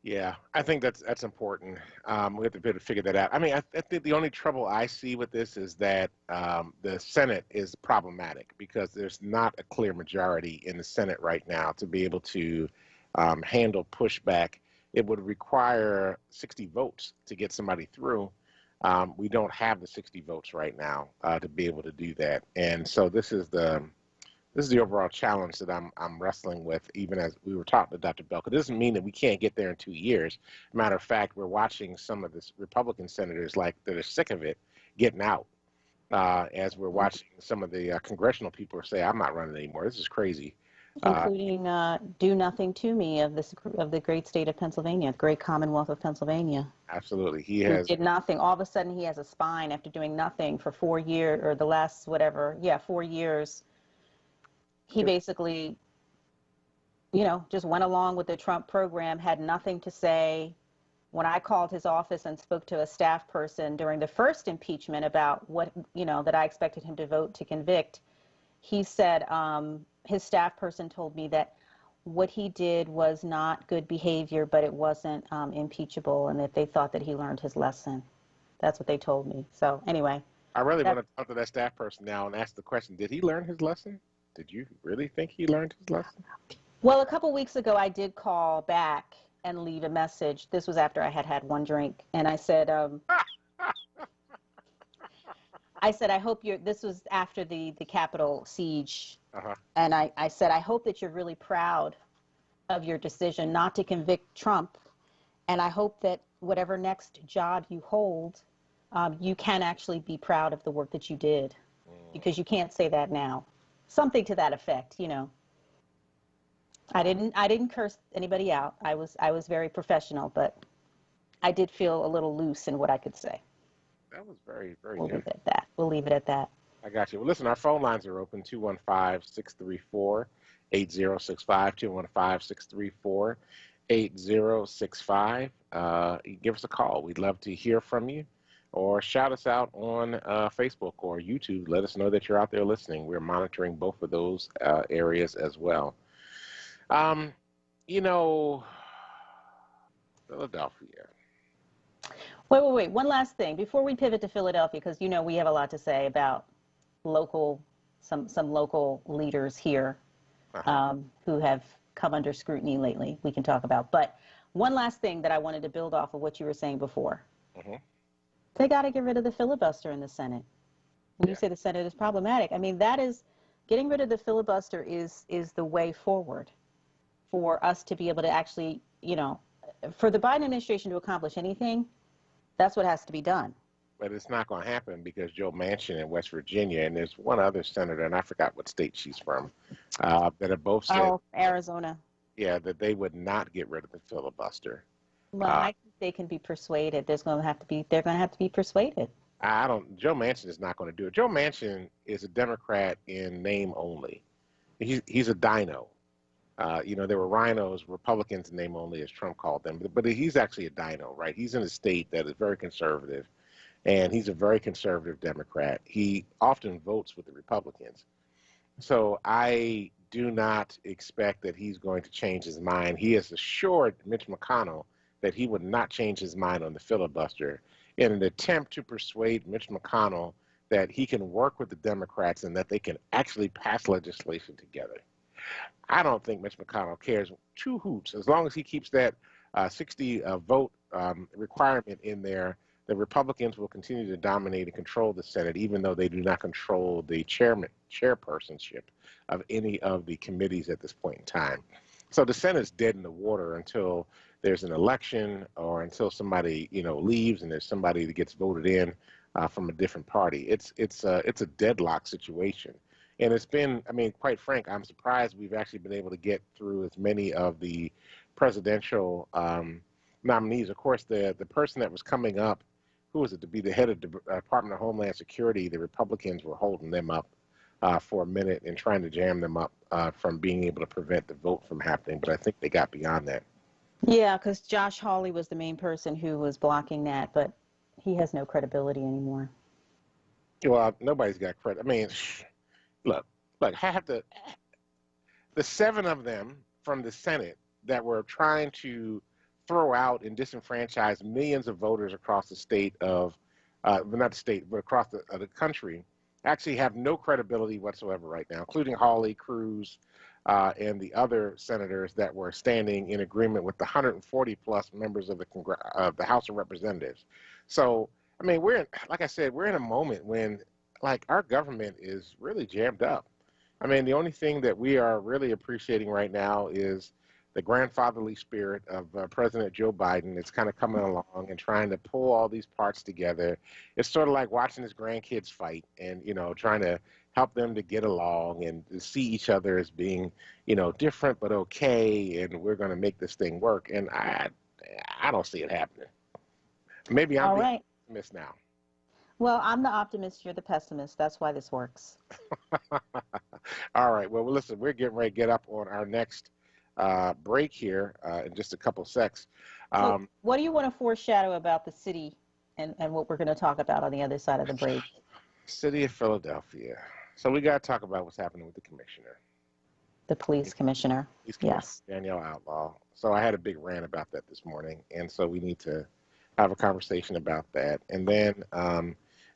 Yeah, I think that's important. We have to be able to figure that out. I mean, I think the only trouble I see with this is that the Senate is problematic because there's not a clear majority in the Senate right now to be able to handle pushback. It would require 60 votes to get somebody through. We don't have the 60 votes right now to be able to do that, and so this is the overall challenge that I'm wrestling with, even as we were talking to Dr. Belk. It doesn't mean that we can't get there in 2 years. Matter of fact, we're watching some of the Republican senators like that are sick of it getting out. As we're watching some of the congressional people say, "I'm not running anymore. This is crazy." Including Do Nothing to Me of the great state of Pennsylvania, the great Commonwealth of Pennsylvania. Absolutely, he did nothing. All of a sudden, he has a spine after doing nothing for 4 years, or the last 4 years. He basically, just went along with the Trump program, had nothing to say. When I called his office and spoke to a staff person during the first impeachment about what, that I expected him to vote to convict, he said his staff person told me that what he did was not good behavior, but it wasn't impeachable, and that they thought that he learned his lesson. That's what they told me. So anyway. I really want to talk to that staff person now and ask the question, did he learn his lesson? Did you really think he learned his lesson? Well, a couple weeks ago, I did call back and leave a message. This was after I had had one drink. And I said, I hope this was after the Capitol siege. And I said, I hope that you're really proud of your decision not to convict Trump. And I hope that whatever next job you hold, you can actually be proud of the work that you did. Because you can't say that now. Something to that effect, I didn't curse anybody out. I was very professional, but I did feel a little loose in what I could say. That was very, very We'll good. leave it at that. We'll leave it at that. I got you. Well, listen, our phone lines are open, 215-634-8065, 215-634-8065. Give us a call. We'd love to hear from you. Or shout us out on Facebook or YouTube. Let us know that you're out there listening. We're monitoring both of those areas as well. Philadelphia. Wait. One last thing before we pivot to Philadelphia, because we have a lot to say about some local leaders here who have come under scrutiny lately. We can talk about. But one last thing that I wanted to build off of what you were saying before. They got to get rid of the filibuster in the Senate. When you say the Senate is problematic, I mean, that is getting rid of the filibuster is the way forward for us to be able to actually, for the Biden administration to accomplish anything, that's what has to be done. But it's not going to happen because Joe Manchin in West Virginia, and there's one other senator, and I forgot what state she's from, that have both said, Arizona. Yeah, that they would not get rid of the filibuster. Well, I think they can be persuaded. They're going to have to be persuaded. Joe Manchin is not going to do it. Joe Manchin is a Democrat in name only. He's a dino. There were rhinos, Republicans in name only, as Trump called them. But he's actually a dino, right? He's in a state that is very conservative, and he's a very conservative Democrat. He often votes with the Republicans. So I do not expect that he's going to change his mind. He has assured Mitch McConnell that he would not change his mind on the filibuster in an attempt to persuade Mitch McConnell that he can work with the Democrats and that they can actually pass legislation together. I don't think Mitch McConnell cares two hoots. As long as he keeps that 60 vote requirement in there, the Republicans will continue to dominate and control the Senate, even though they do not control the chairpersonship of any of the committees at this point in time. So the Senate is dead in the water until there's an election or until somebody leaves and there's somebody that gets voted in from a different party. It's a deadlock situation, and it's been. I mean, quite frank, I'm surprised we've actually been able to get through as many of the presidential nominees. Of course, the person that was coming up, who was it to be the head of the Department of Homeland Security? The Republicans were holding them up for a minute and trying to jam them up from being able to prevent the vote from happening. But I think they got beyond that. Yeah, because Josh Hawley was the main person who was blocking that, but he has no credibility anymore. Well, nobody's got credit. I mean, look, half the 7 of them from the Senate that were trying to throw out and disenfranchise millions of voters across the state of, well, not the state, but across the country, actually have no credibility whatsoever right now, including Hawley, Cruz, and the other senators that were standing in agreement with the 140 plus members of the House of Representatives. So, I mean, like I said, we're in a moment when, like, our government is really jammed up. I mean, the only thing that we are really appreciating right now is the grandfatherly spirit of President Joe Biden. It's kind of coming along and trying to pull all these parts together. It's sort of like watching his grandkids fight and, you know, trying to help them to get along and to see each other as being, you know, different but okay, and we're going to make this thing work. And I don't see it happening. Maybe I'm the optimist now. Well, I'm the optimist, you're the pessimist. That's why this works. All right. Well, listen, we're getting ready to get up on our next break here in just a couple secs. So what do you want to foreshadow about the city and what we're going to talk about on the other side of the break? City of Philadelphia. So we got to talk about what's happening with the commissioner. The police commissioner. Yes. Danielle Outlaw. So I had a big rant about that this morning, and so we need to have a conversation about that. And then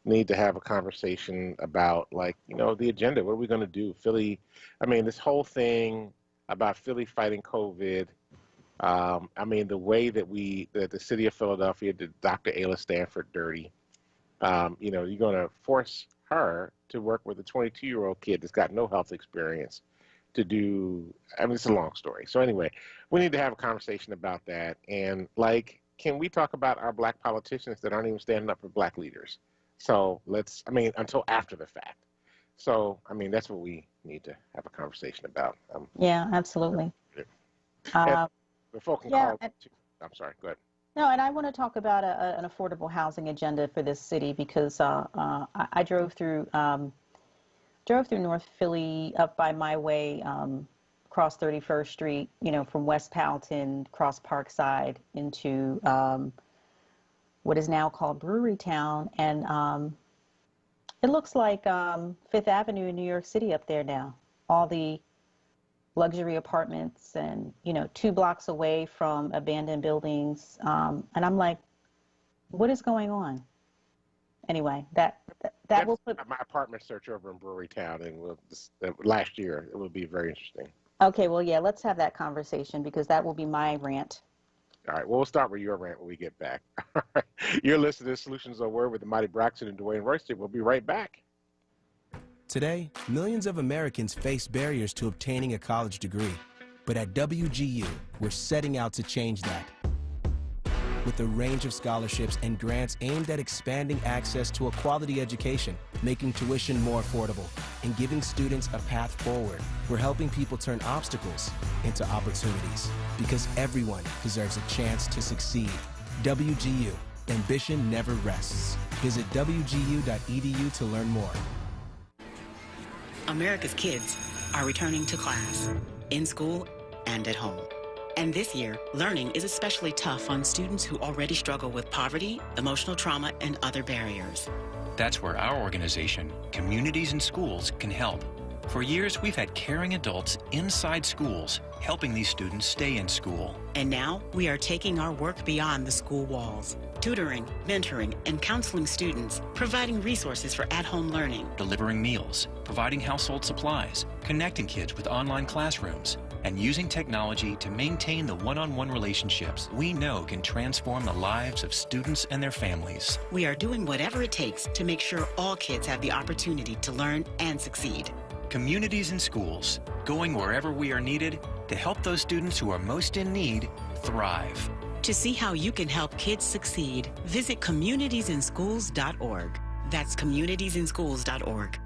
need to have a conversation about, like, you know, the agenda. What are we going to do? Philly, I mean, this whole thing about Philly fighting COVID. I mean, the way that the city of Philadelphia did Dr. Ayla Stanford dirty. You know, you're going to force her to work with a 22-year-old kid that's got no health experience to do, I mean, it's a long story. So anyway, we need to have a conversation about that. And, like, can we talk about our black politicians that aren't even standing up for black leaders? So let's, I mean, until after the fact. So, I mean, that's what we need to have a conversation about. Yeah, absolutely. Before I can call, I'm sorry, go ahead. No, and I want to talk about an affordable housing agenda for this city because I drove through North Philly up by my way, across 31st Street, you know, from West Powelton, cross Parkside into what is now called Brewery Town, and it looks like Fifth Avenue in New York City up there now. All the luxury apartments and, you know, 2 blocks away from abandoned buildings. And I'm like, what is going on? Anyway, that will put my apartment search over in Brewery Town, and last year. It will be very interesting. Okay, well, yeah, let's have that conversation because that will be my rant. All right, well, we'll start with your rant when we get back. All right. You're listening to Solutions on WURD with Amadi Braxton and Dwayne Royster. We'll be right back. Today, millions of Americans face barriers to obtaining a college degree. But at WGU, we're setting out to change that. With a range of scholarships and grants aimed at expanding access to a quality education, making tuition more affordable, and giving students a path forward, we're helping people turn obstacles into opportunities. Because everyone deserves a chance to succeed. WGU. Ambition never rests. Visit WGU.edu to learn more. America's kids are returning to class, in school and at home. And this year, learning is especially tough on students who already struggle with poverty, emotional trauma, and other barriers. That's where our organization, Communities in Schools, can help. For years, we've had caring adults inside schools, helping these students stay in school. And now, we are taking our work beyond the school walls, tutoring, mentoring, and counseling students, providing resources for at-home learning, delivering meals, providing household supplies, connecting kids with online classrooms, and using technology to maintain the one-on-one relationships we know can transform the lives of students and their families. We are doing whatever it takes to make sure all kids have the opportunity to learn and succeed. Communities in Schools, going wherever we are needed to help those students who are most in need thrive. To see how you can help kids succeed, visit communitiesinschools.org. That's communitiesinschools.org.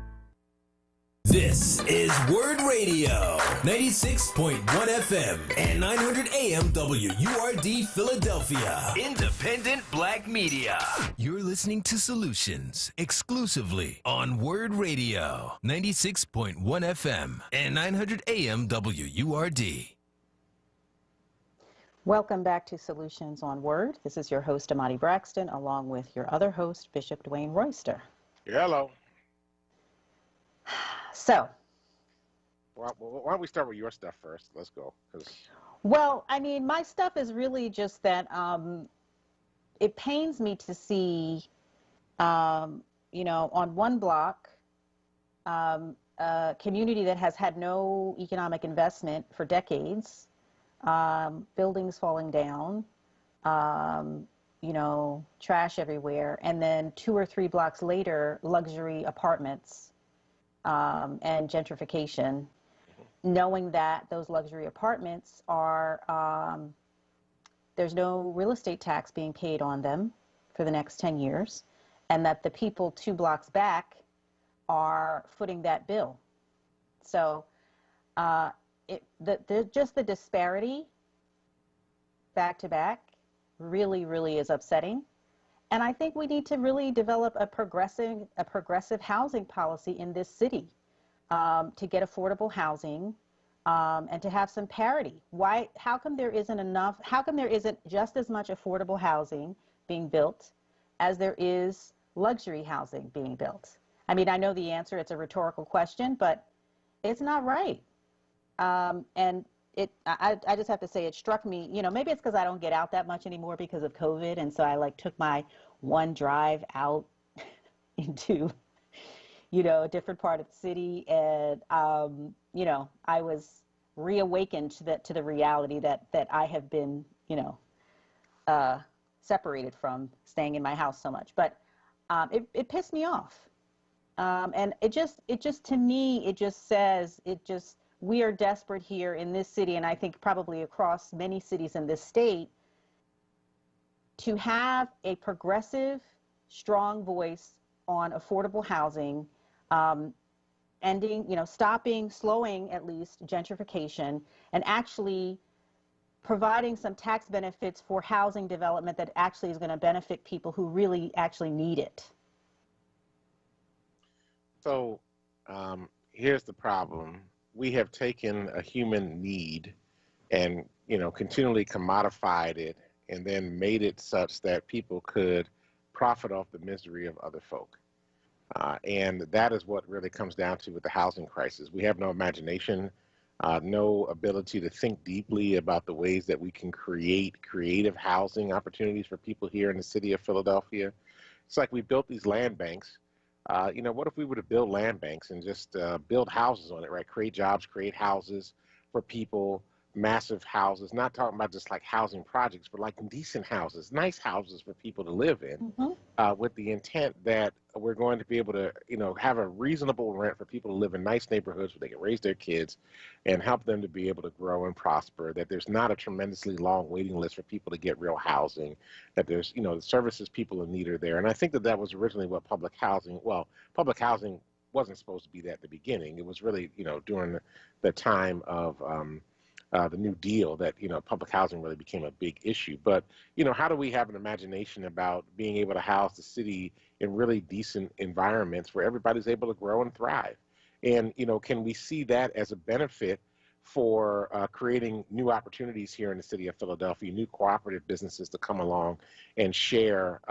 This is WURD Radio, 96.1 FM and 900 AM WURD Philadelphia. Independent Black Media. You're listening to Solutions exclusively on WURD Radio, 96.1 FM and 900 AM WURD. Welcome back to Solutions on WURD. This is your host, Amadi Braxton, along with your other host, Bishop Dwayne Royster. Hello. So, why don't we start with your stuff first? Let's go. Well, I mean, my stuff is really just that it pains me to see, you know, on one block, a community that has had no economic investment for decades, buildings falling down, you know, trash everywhere, and then 2 or 3 blocks later, luxury apartments and gentrification, knowing that those luxury apartments are, there's no real estate tax being paid on them for the next 10 years, and that the people 2 blocks back are footing that bill. So just the disparity back to back really, really is upsetting. And I think we need to really develop a progressive housing policy in this city to get affordable housing and to have some parity. How come there isn't just as much affordable housing being built as there is luxury housing being built? I mean, I know the answer, it's a rhetorical question, but it's not right. And I just have to say, it struck me, you know, maybe it's because I don't get out that much anymore because of COVID. And so I like took my one drive out into, you know, a different part of the city. And, you know, I was reawakened to the reality that I have been, you know, separated from staying in my house so much. But it pissed me off. And it just to me, it just says, we are desperate here in this city, and I think probably across many cities in this state, to have a progressive, strong voice on affordable housing, ending, you know, slowing at least gentrification, and actually providing some tax benefits for housing development that actually is going to benefit people who really actually need it. So here's the problem. We have taken a human need and, you know, continually commodified it and then made it such that people could profit off the misery of other folk. And that is what really comes down to with the housing crisis. We have no imagination, no ability to think deeply about the ways that we can create creative housing opportunities for people here in the city of Philadelphia. It's like we built these land banks. You know, what if we were to build land banks and just build houses on it, right? Create jobs, create houses for people, massive houses, not talking about just like housing projects, but like decent houses, nice houses for people to live in, with the intent that we're going to be able to, you know, have a reasonable rent for people to live in nice neighborhoods where they can raise their kids and help them to be able to grow and prosper, that there's not a tremendously long waiting list for people to get real housing, that there's, you know, the services people in need are there. And I think that that was originally what public housing wasn't supposed to be that at the beginning. It was really, you know, during the time of the New Deal that, you know, public housing really became a big issue. But, you know, how do we have an imagination about being able to house the city in really decent environments where everybody's able to grow and thrive? And, you know, can we see that as a benefit for creating new opportunities here in the city of Philadelphia, new cooperative businesses to come along and share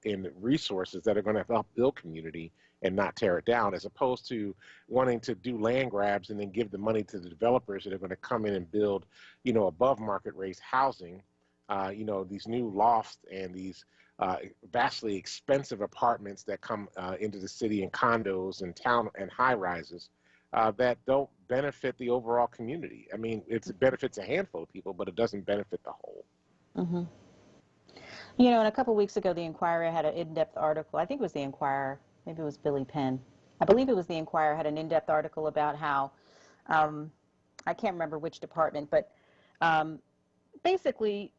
in resources that are going to help build community and not tear it down, as opposed to wanting to do land grabs and then give the money to the developers that are going to come in and build, you know, above market rate housing, you know, these new lofts and these vastly expensive apartments that come into the city, and condos and town and high rises that don't benefit the overall community. I mean, it benefits a handful of people, but it doesn't benefit the whole. Mm-hmm. You know, and a couple of weeks ago, the Inquirer had an in-depth article. I think it was the Inquirer. Maybe it was Billy Penn. I believe it was the Inquirer, had an in-depth article about how, I can't remember which department, but basically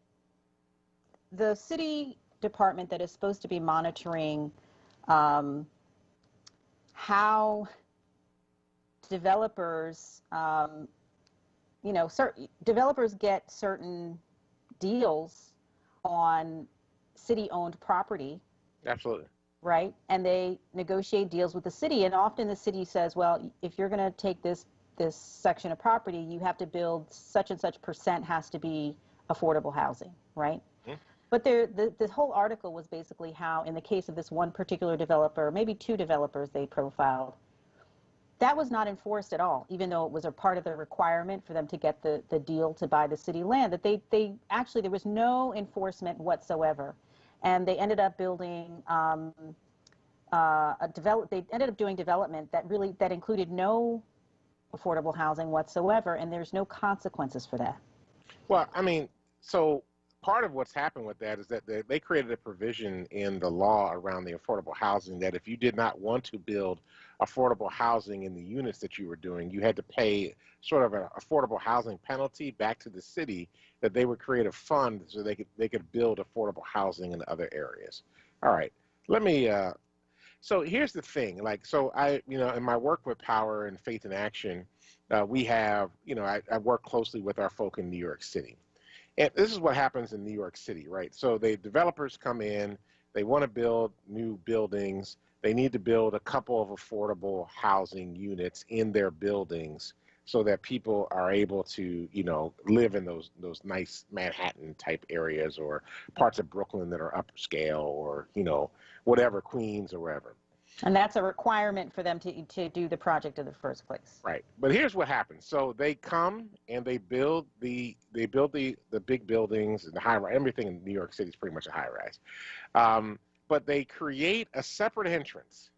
the city department that is supposed to be monitoring how developers, you know, developers get certain deals on city-owned property. Absolutely. Right? And they negotiate deals with the city. And often the city says, well, if you're going to take this section of property, you have to build such and such percent has to be affordable housing, right? Mm-hmm. But the whole article was basically how, in the case of this one particular developer, maybe 2 developers they profiled, That was not enforced at all, even though it was a part of the requirement for them to get the deal to buy the city land, that they actually, there was no enforcement whatsoever. And they ended up building they ended up doing development that included no affordable housing whatsoever, and there's no consequences for that. Well, I mean, so part of what's happened with that is that they created a provision in the law around the affordable housing that if you did not want to build affordable housing in the units that you were doing, you had to pay sort of an affordable housing penalty back to the city, that they would create a fund so they could build affordable housing in other areas. All right, let me so here's the thing, like, so I, in my work with Power and Faith in Action, we have, I work closely with our folk in New York City. And this is what happens in New York City, right? So the developers come in, they want to build new buildings, they need to build a couple of affordable housing units in their buildings so that people are able to, live in those nice Manhattan type areas or parts of Brooklyn that are upscale or, whatever, Queens or wherever. And that's a requirement for them to do the project in the first place. Right. But here's what happens. So they come and they build the big buildings and the high rise. Everything in New York City is pretty much a high rise. But they create a separate entrance,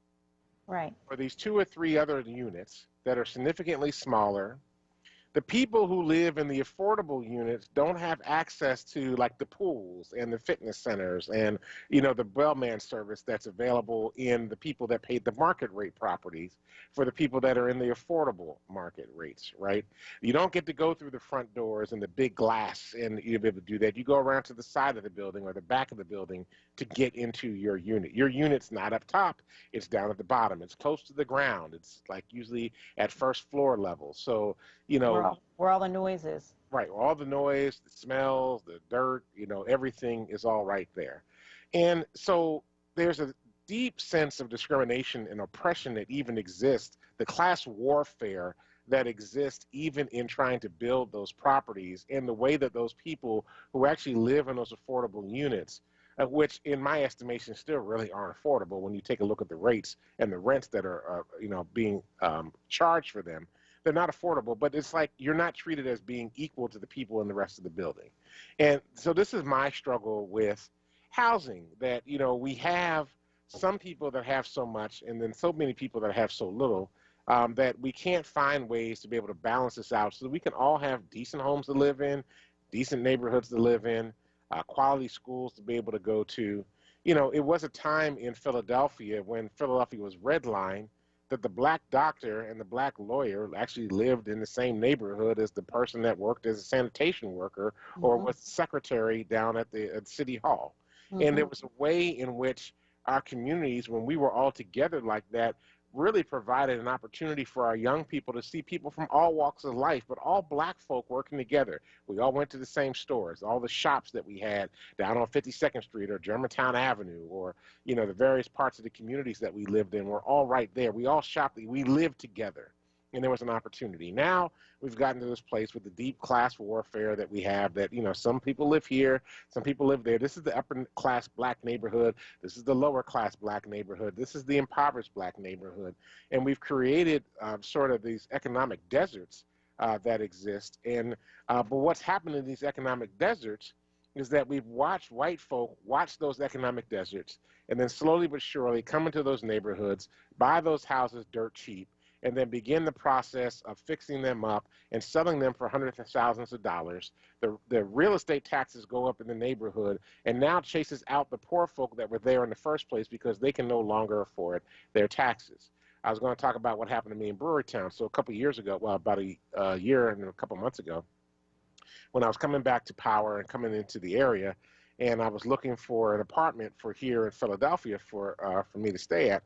right, for these 2 or 3 other units that are significantly smaller. The people who live in the affordable units don't have access to, like, the pools and the fitness centers and, the bellman service that's available in the people that paid the market rate properties for the people that are in the affordable market rates, right? You don't get to go through the front doors and the big glass and you'll be able to do that. You go around to the side of the building or the back of the building to get into your unit. Your unit's not up top, it's down at the bottom. It's close to the ground. It's like usually at first floor level. So, where all the noise is. Right, all the noise, the smells, the dirt, everything is all right there. And so there's a deep sense of discrimination and oppression that even exists, the class warfare that exists even in trying to build those properties, and the way that those people who actually live in those affordable units, which in my estimation still really aren't affordable when you take a look at the rates and the rents that are being charged for them. They're not affordable, but it's like you're not treated as being equal to the people in the rest of the building. And so this is my struggle with housing, that, we have some people that have so much and then so many people that have so little, that we can't find ways to be able to balance this out so that we can all have decent homes to live in, decent neighborhoods to live in, quality schools to be able to go to. It was a time in Philadelphia when Philadelphia was redlined that the black doctor and the black lawyer actually lived in the same neighborhood as the person that worked as a sanitation worker or was secretary down at the city hall. And there was a way in which our communities, when we were all together like that, really provided an opportunity for our young people to see people from all walks of life, but all black folk working together. We all went to the same stores, all the shops that we had down on 52nd Street or Germantown Avenue, or, the various parts of the communities that we lived in were all right there. We all shopped, we lived together, and there was an opportunity. Now we've gotten to this place with the deep class warfare that we have, that, some people live here, some people live there. This is the upper class black neighborhood. This is the lower class black neighborhood. This is the impoverished black neighborhood. And we've created sort of these economic deserts that exist. And but what's happened in these economic deserts is that we've watched white folk watch those economic deserts and then slowly but surely come into those neighborhoods, buy those houses dirt cheap, and then begin the process of fixing them up and selling them for hundreds of thousands of dollars. The real estate taxes go up in the neighborhood and now chases out the poor folk that were there in the first place because they can no longer afford their taxes. I was going to talk about what happened to me in Brewerytown. So a couple of years ago, well, about a year and a couple of months ago, when I was coming back to Power and coming into the area, and I was looking for an apartment for here in Philadelphia for me to stay at,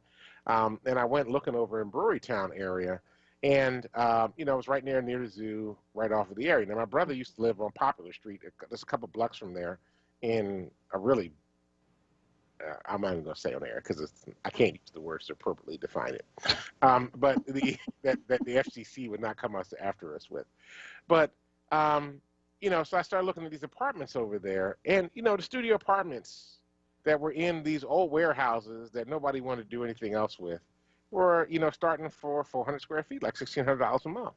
and I went looking over in Brewerytown area, and it was right near the zoo, right off of the area. Now, my brother used to live on Popular Street, just a couple blocks from there, in a really, I'm not even going to say on air because I can't use the words to appropriately define it, but that the FCC would not come after us with. But so I started looking at these apartments over there, and the studio apartments that were in these old warehouses that nobody wanted to do anything else with, were, starting for 400 square feet, like $1,600 a month.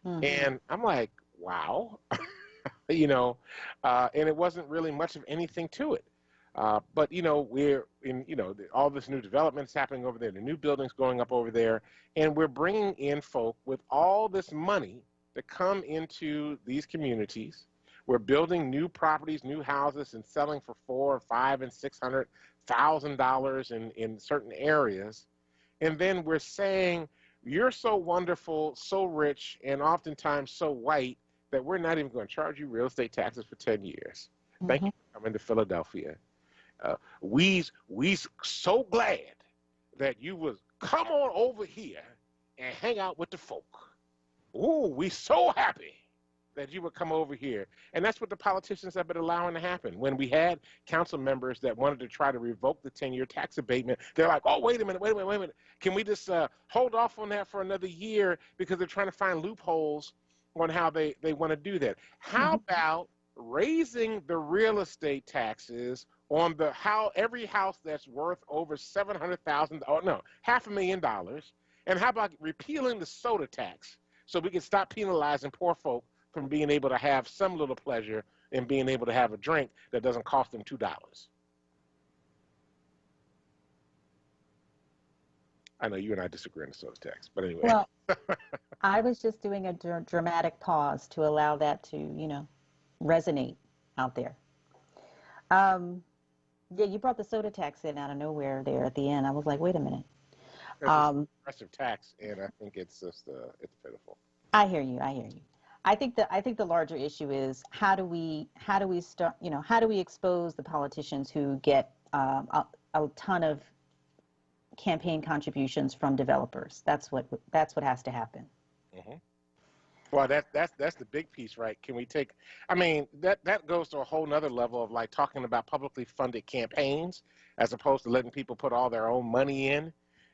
Mm-hmm. And I'm like, wow, and it wasn't really much of anything to it. But, we're in, all this new development's happening over there, the new buildings going up over there, and we're bringing in folk with all this money to come into these communities. We're building new properties, new houses, and selling for $400,000, $500,000, and $600,000 in certain areas. And then we're saying, you're so wonderful, so rich, and oftentimes so white that we're not even going to charge you real estate taxes for 10 years. Mm-hmm. Thank you for coming to Philadelphia. We's so glad that you was come on over here and hang out with the folk. Ooh, we so happy that you would come over here. And that's what the politicians have been allowing to happen. When we had council members that wanted to try to revoke the 10-year tax abatement, they're like, oh, wait a minute. Can we just hold off on that for another year because they're trying to find loopholes on how they want to do that. How about raising the real estate taxes on every house that's worth over $700,000, or no, $500,000, and how about repealing the soda tax so we can stop penalizing poor folk from being able to have some little pleasure in being able to have a drink that doesn't cost them $2. I know you and I disagree on the soda tax, but anyway. Well, I was just doing a dramatic pause to allow that to, resonate out there. Yeah, you brought the soda tax in out of nowhere there at the end. I was like, wait a minute. It's a progressive tax, and I think it's just it's pitiful. I hear you. I think the larger issue is how do we start, how do we expose the politicians who get a ton of campaign contributions from developers? That's what has to happen. Mm-hmm. Well, that's the big piece, right? Can we take? I mean, that goes to a whole nother level of like talking about publicly funded campaigns as opposed to letting people put all their own money in,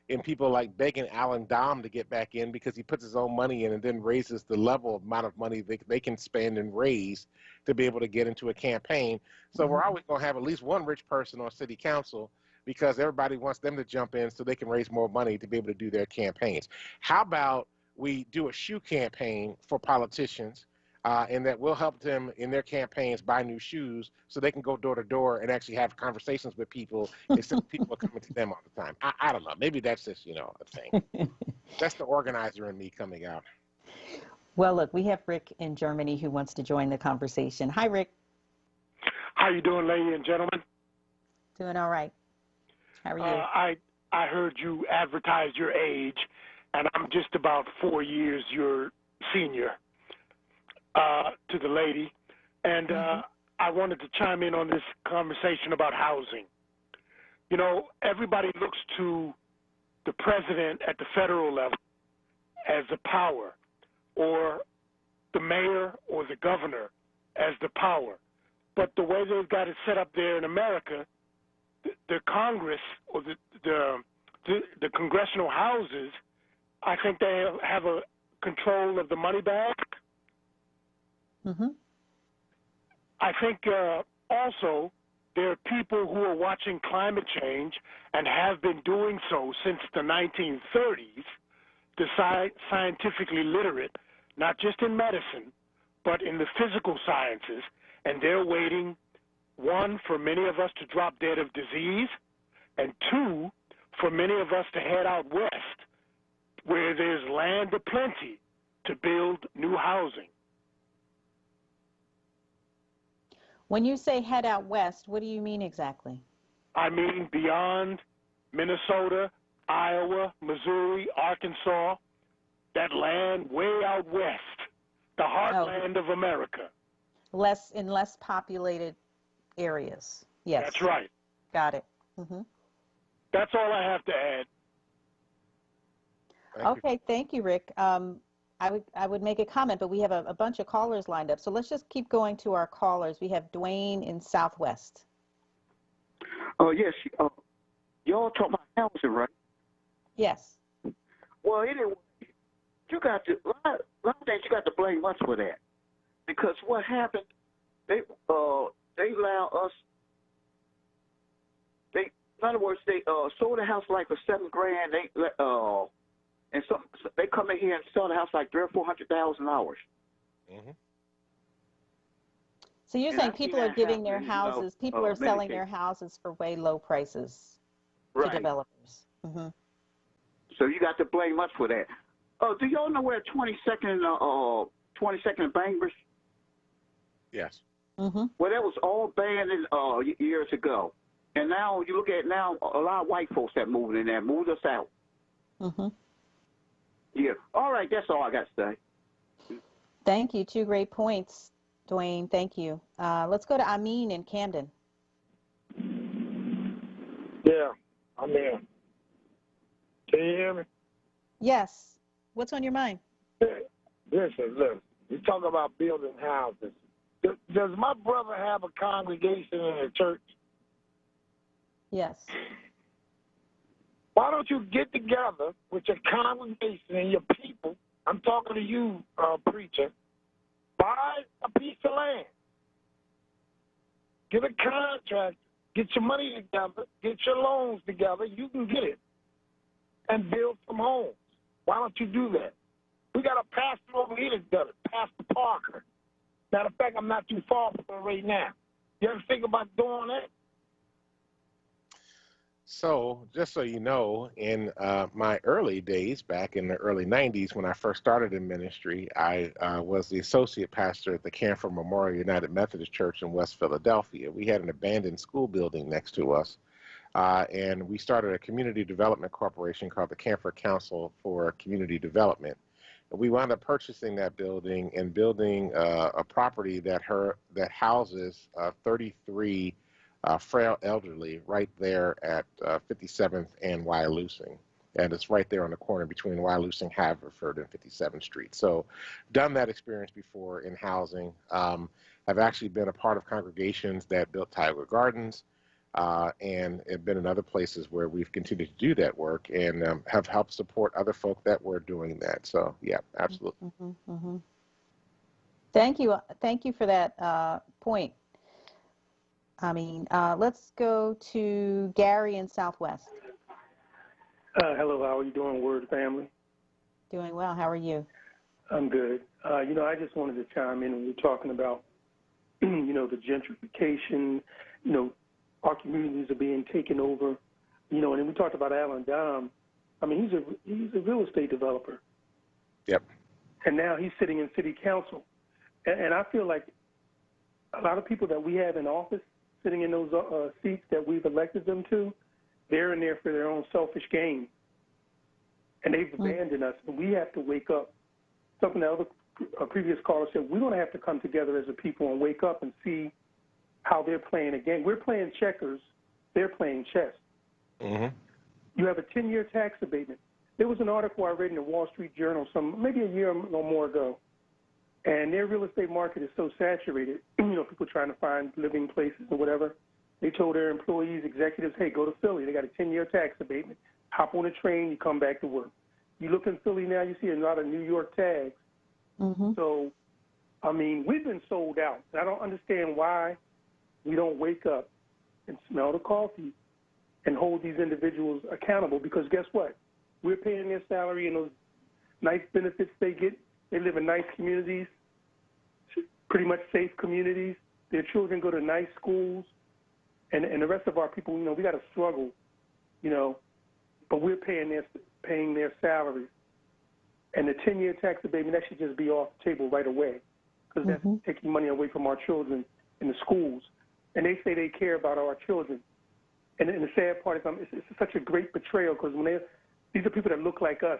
and people like begging Alan Dom to get back in because he puts his own money in and then raises the amount of money they can spend and raise to be able to get into a campaign. So we're always going to have at least one rich person on city council because everybody wants them to jump in so they can raise more money to be able to do their campaigns. How about we do a shoe campaign for politicians, and that will help them in their campaigns buy new shoes so they can go door to door and actually have conversations with people instead of people coming to them all the time. I don't know. Maybe that's just, a thing. That's the organizer in me coming out. Well, look, we have Rick in Germany who wants to join the conversation. Hi, Rick. How you doing, ladies and gentlemen? Doing all right. How are you? I heard you advertise your age, and I'm just about 4 years your senior to the lady. And I wanted to chime in on this conversation about housing. Everybody looks to the president at the federal level as the power, or the mayor or the governor as the power. But the way they've got it set up there in America, the Congress or the congressional houses, I think they have a control of the money bag. Mm-hmm. I think also there are people who are watching climate change and have been doing so since the 1930s, scientifically literate, not just in medicine, but in the physical sciences, and they're waiting, one, for many of us to drop dead of disease, and two, for many of us to head out west, where there's land aplenty to build new housing. When you say head out west, what do you mean exactly? I mean beyond Minnesota, Iowa, Missouri, Arkansas, that land way out west, the heartland of America. In less populated areas. Yes. That's right. Got it. Mm-hmm. That's all I have to add. Okay, thank you, Rick. I would make a comment, but we have a bunch of callers lined up. So let's just keep going to our callers. We have Dwayne in Southwest. Oh, yes. Y'all talk about housing, right? Yes. Well, anyway, you got to, a lot of things you got to blame us for that. Because what happened, they allow us, In other words, they sold the house like for $7 grand. And so they come in here and sell the house like $300,000 or $400,000. Mm-hmm. So you're saying people are giving their houses, people are selling their houses for way low prices to developers. Mm-hmm. So you got to blame us for that. Do y'all know where 22nd and Bangers? Yes. Mm-hmm. Well, that was all abandoned years ago. And now you look at it now, a lot of white folks that moved in there, moved us out. Mm-hmm. Yeah. All right, that's all I got to say. Thank you. 2 great points, Dwayne. Thank you. Let's go to Amin in Camden. Yeah, I'm here. Can you hear me? Yes. What's on your mind? Listen, look, you talk about building houses. Does my brother have a congregation in a church? Yes. Why don't you get together with your congregation and your people? I'm talking to you, preacher. Buy a piece of land. Get a contract. Get your money together. Get your loans together. You can get it. And build some homes. Why don't you do that? We got a pastor over here that does it, Pastor Parker. Matter of fact, I'm not too far from him right now. You ever think about doing that? So, just so you know, in my early days, back in the early 90s, when I first started in ministry, I was the associate pastor at the Canfor Memorial United Methodist Church in West Philadelphia. We had an abandoned school building next to us, and we started a community development corporation called the Canfor Council for Community Development. And we wound up purchasing that building and building a property that houses 33 frail elderly right there at 57th and Wyalusing. And it's right there on the corner between Wyalusing, Haverford, and 57th Street. So done that experience before in housing. Have actually been a part of congregations that built Tiger Gardens and have been in other places where we've continued to do that work and have helped support other folk that were doing that. So, yeah, absolutely. Mm-hmm, mm-hmm. Thank you. Thank you for that point. Let's go to Gary in Southwest. Hello, how are you doing, WURD family? Doing well. How are you? I'm good. I just wanted to chime in when we're talking about, the gentrification, our communities are being taken over, and then we talked about Alan Dom. He's a real estate developer. Yep. And now he's sitting in city council. And I feel like a lot of people that we have in office sitting in those seats that we've elected them to, they're in there for their own selfish gain. And they've abandoned us. And we have to wake up. Something that a previous caller said, we're going to have to come together as a people and wake up and see how they're playing a game. We're playing checkers. They're playing chess. Mm-hmm. You have a 10-year tax abatement. There was an article I read in the Wall Street Journal maybe a year or more ago, and their real estate market is so saturated, people trying to find living places or whatever. They told their employees, executives, hey, go to Philly. They got a 10-year tax abatement. Hop on a train, you come back to work. You look in Philly now, you see a lot of New York tags. Mm-hmm. So, we've been sold out. And I don't understand why we don't wake up and smell the coffee and hold these individuals accountable, because guess what? We're paying their salary and those nice benefits they get. They live in nice communities, pretty much safe communities. Their children go to nice schools. And the rest of our people, we got to struggle, but we're paying their salaries. And the 10-year tax abatement, that should just be off the table right away, because that's taking money away from our children in the schools. And they say they care about our children. And the sad part is it's such a great betrayal, because these are people that look like us.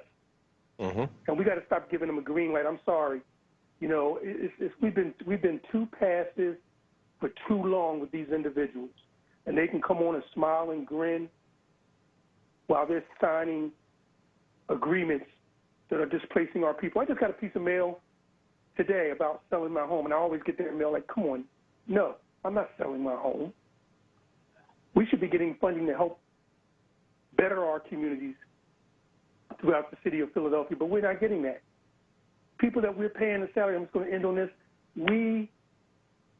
Mm-hmm. And we got to stop giving them a green light. I'm sorry. We've been too passive for too long with these individuals. And they can come on and smile and grin while they're signing agreements that are displacing our people. I just got a piece of mail today about selling my home, and I always get that mail like, come on, no, I'm not selling my home. We should be getting funding to help better our communities throughout the city of Philadelphia, but we're not getting that. People that we're paying the salary, I'm just going to end on this, we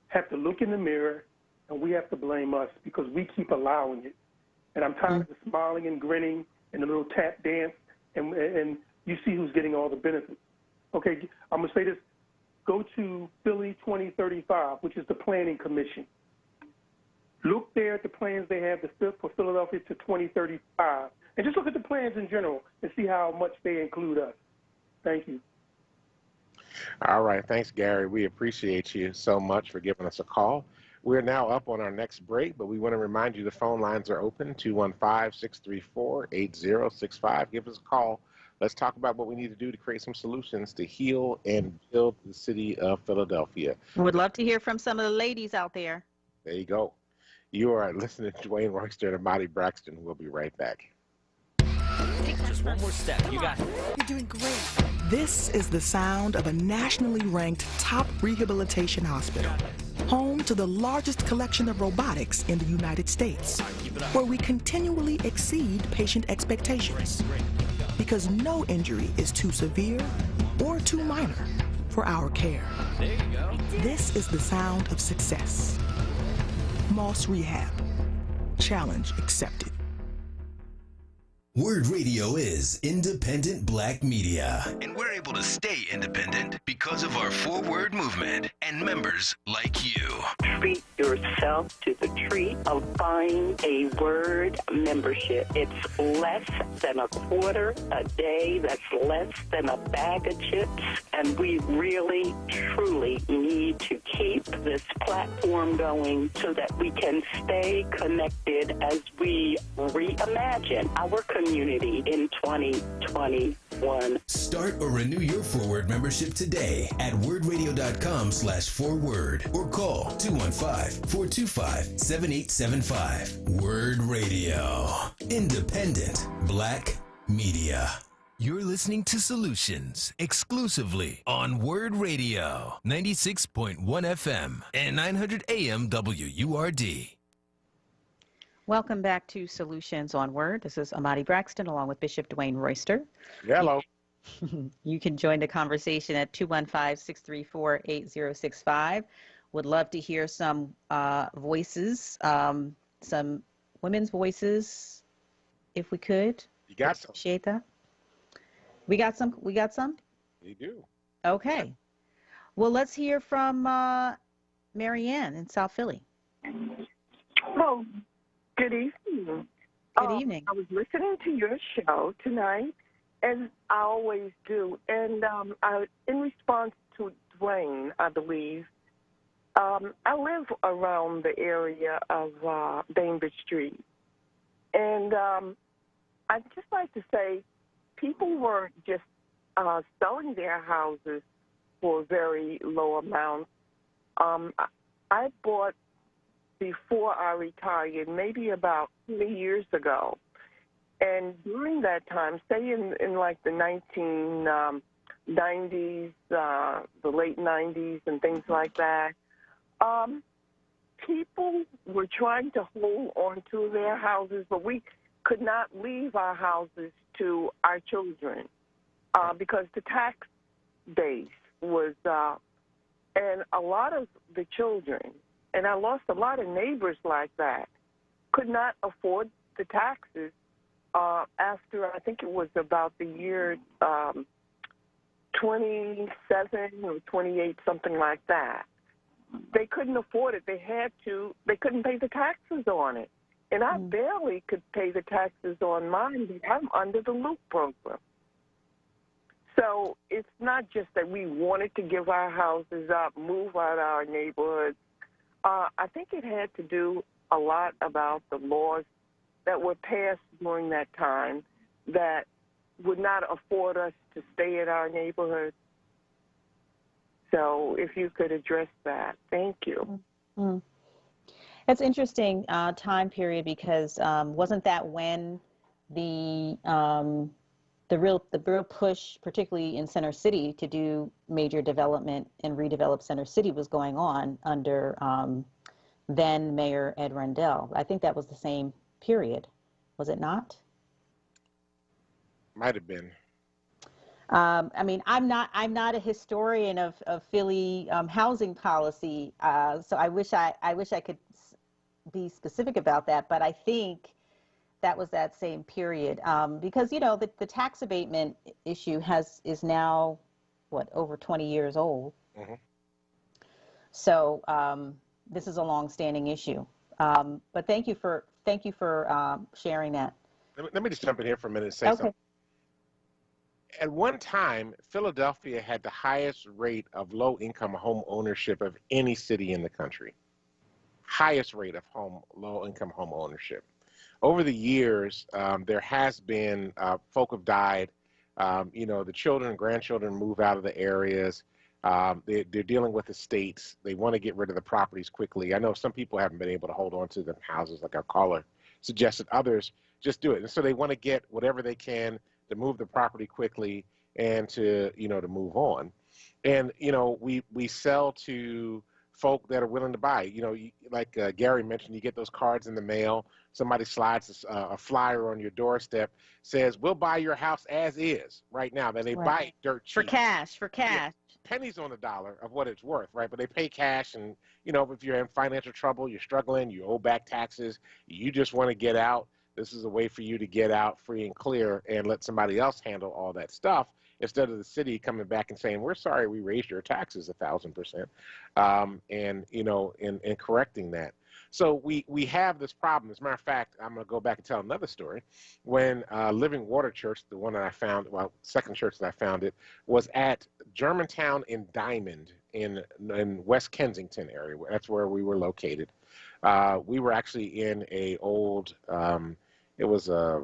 have to look in the mirror and we have to blame us, because we keep allowing it. And I'm tired of the smiling and grinning and the little tap dance, and you see who's getting all the benefits. Okay, I'm going to say this. Go to Philly 2035, which is the Planning Commission. Look there at the plans they have for Philadelphia to 2035. And just look at the plans in general and see how much they include us. Thank you. All right. Thanks, Gary. We appreciate you so much for giving us a call. We're now up on our next break, but we want to remind you the phone lines are open, 215-634-8065. Give us a call. Let's talk about what we need to do to create some solutions to heal and build the city of Philadelphia. Would love to hear from some of the ladies out there. There you go. You are listening to Dwayne Royster and Amadi Braxton. We'll be right back. Just one more step. You got it. You're doing great. This is the sound of a nationally ranked top rehabilitation hospital, home to the largest collection of robotics in the United States, where we continually exceed patient expectations. Because no injury is too severe or too minor for our care. There you go. This is the sound of success. Moss Rehab. Challenge accepted. WURD Radio is independent black media, and we're able to stay independent because of our 4WURD movement and members like you. Treat yourself to the treat of buying a WURD membership. It's less than a quarter a day. That's less than a bag of chips. And we really, truly need to keep this platform going so that we can stay connected as we reimagine our community in 2021. Start or renew your 4WURD membership today at wordradio.com/4WURD or call 215-425-7875. WURD Radio. Independent black media. You're listening to Solutions exclusively on WURD Radio, 96.1 FM and 900 AM WURD. Welcome back to Solutions on WURD. This is Amadi Braxton along with Bishop Dwayne Royster. Hello. You can join the conversation at 215-634-8065. Would love to hear some voices, some women's voices, if we could. You got some. Appreciate that. We got some? We do. Okay. Well, let's hear from Marianne in South Philly. Oh, good evening. Good evening. I was listening to your show tonight, as I always do. And in response to Dwayne, I believe, I live around the area of Bainbridge Street. And I'd just like to say, people were just selling their houses for very low amounts. I bought before I retired, maybe about 3 years ago. And during that time, say in like the 1990s, the late 90s and things like that, people were trying to hold on to their houses, but we could not leave our houses to our children because the tax base was, and a lot of the children, and I lost a lot of neighbors like that, could not afford the taxes after, I think it was about the year 27 or 28, something like that. They couldn't afford it. They couldn't pay the taxes on it. And I barely could pay the taxes on mine, but I'm under the Loop program. So it's not just that we wanted to give our houses up, move out our neighborhoods. I think it had to do a lot about the laws that were passed during that time that would not afford us to stay in our neighborhoods. So if you could address that, thank you. Mm-hmm. That's interesting time period because wasn't that when the real push, particularly in Center City, to do major development and redevelop Center City was going on under then Mayor Ed Rendell? I think that was the same period, was it not? Might have been. I mean, I'm not a historian of Philly housing policy, so I wish I could be specific about that. But I think that was that same period. Because, you know, the tax abatement issue is now, what, over 20 years old. Mm-hmm. So this is a long-standing issue. But thank you for sharing that. Let me just jump in here for a minute and say something. At one time, Philadelphia had the highest rate of low-income home ownership of any city in the country. Highest rate of low-income home ownership. Over the years, there has been, folk have died. You know, the children and grandchildren move out of the areas. They're dealing with estates. They want to get rid of the properties quickly. I know some people haven't been able to hold on to the houses, like our caller suggested. Others just do it. And so they want to get whatever they can to move the property quickly and to, you know, to move on. And, you know, we sell to folk that are willing to buy. You know, like Gary mentioned, you get those cards in the mail. Somebody slides a flyer on your doorstep, says, we'll buy your house as is right now. Then they buy it dirt cheap. For cash. Yeah, pennies on the dollar of what it's worth, right? But they pay cash, and, you know, if you're in financial trouble, you're struggling, you owe back taxes, you just want to get out, this is a way for you to get out free and clear and let somebody else handle all that stuff, instead of the city coming back and saying, we're sorry we raised your taxes 1,000%, and, you know, and correcting that. So we have this problem. As a matter of fact, I'm going to go back and tell another story. When Living Water Church, the one that I found, well, second church that I founded, was at Germantown and Diamond in West Kensington area. That's where we were located. We were actually in a old, it was a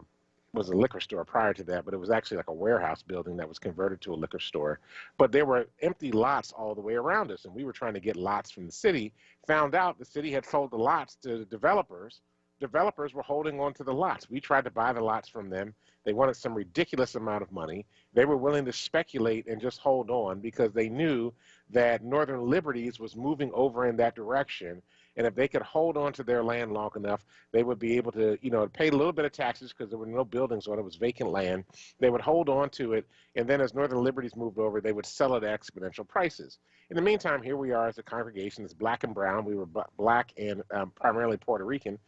liquor store prior to that, but it was actually like a warehouse building that was converted to a liquor store. But there were empty lots all the way around us, and we were trying to get lots from the city. Found out the city had sold the lots to developers. Developers were holding on to the lots. We tried to buy the lots from them. They wanted some ridiculous amount of money. They were willing to speculate and just hold on because they knew that Northern Liberties was moving over in that direction. And if they could hold on to their land long enough, they would be able to, you know, pay a little bit of taxes because there were no buildings on it. It was vacant land. They would hold on to it. And then as Northern Liberties moved over, they would sell it at exponential prices. In the meantime, here we are as a congregation. It's black and brown. We were black and primarily Puerto Rican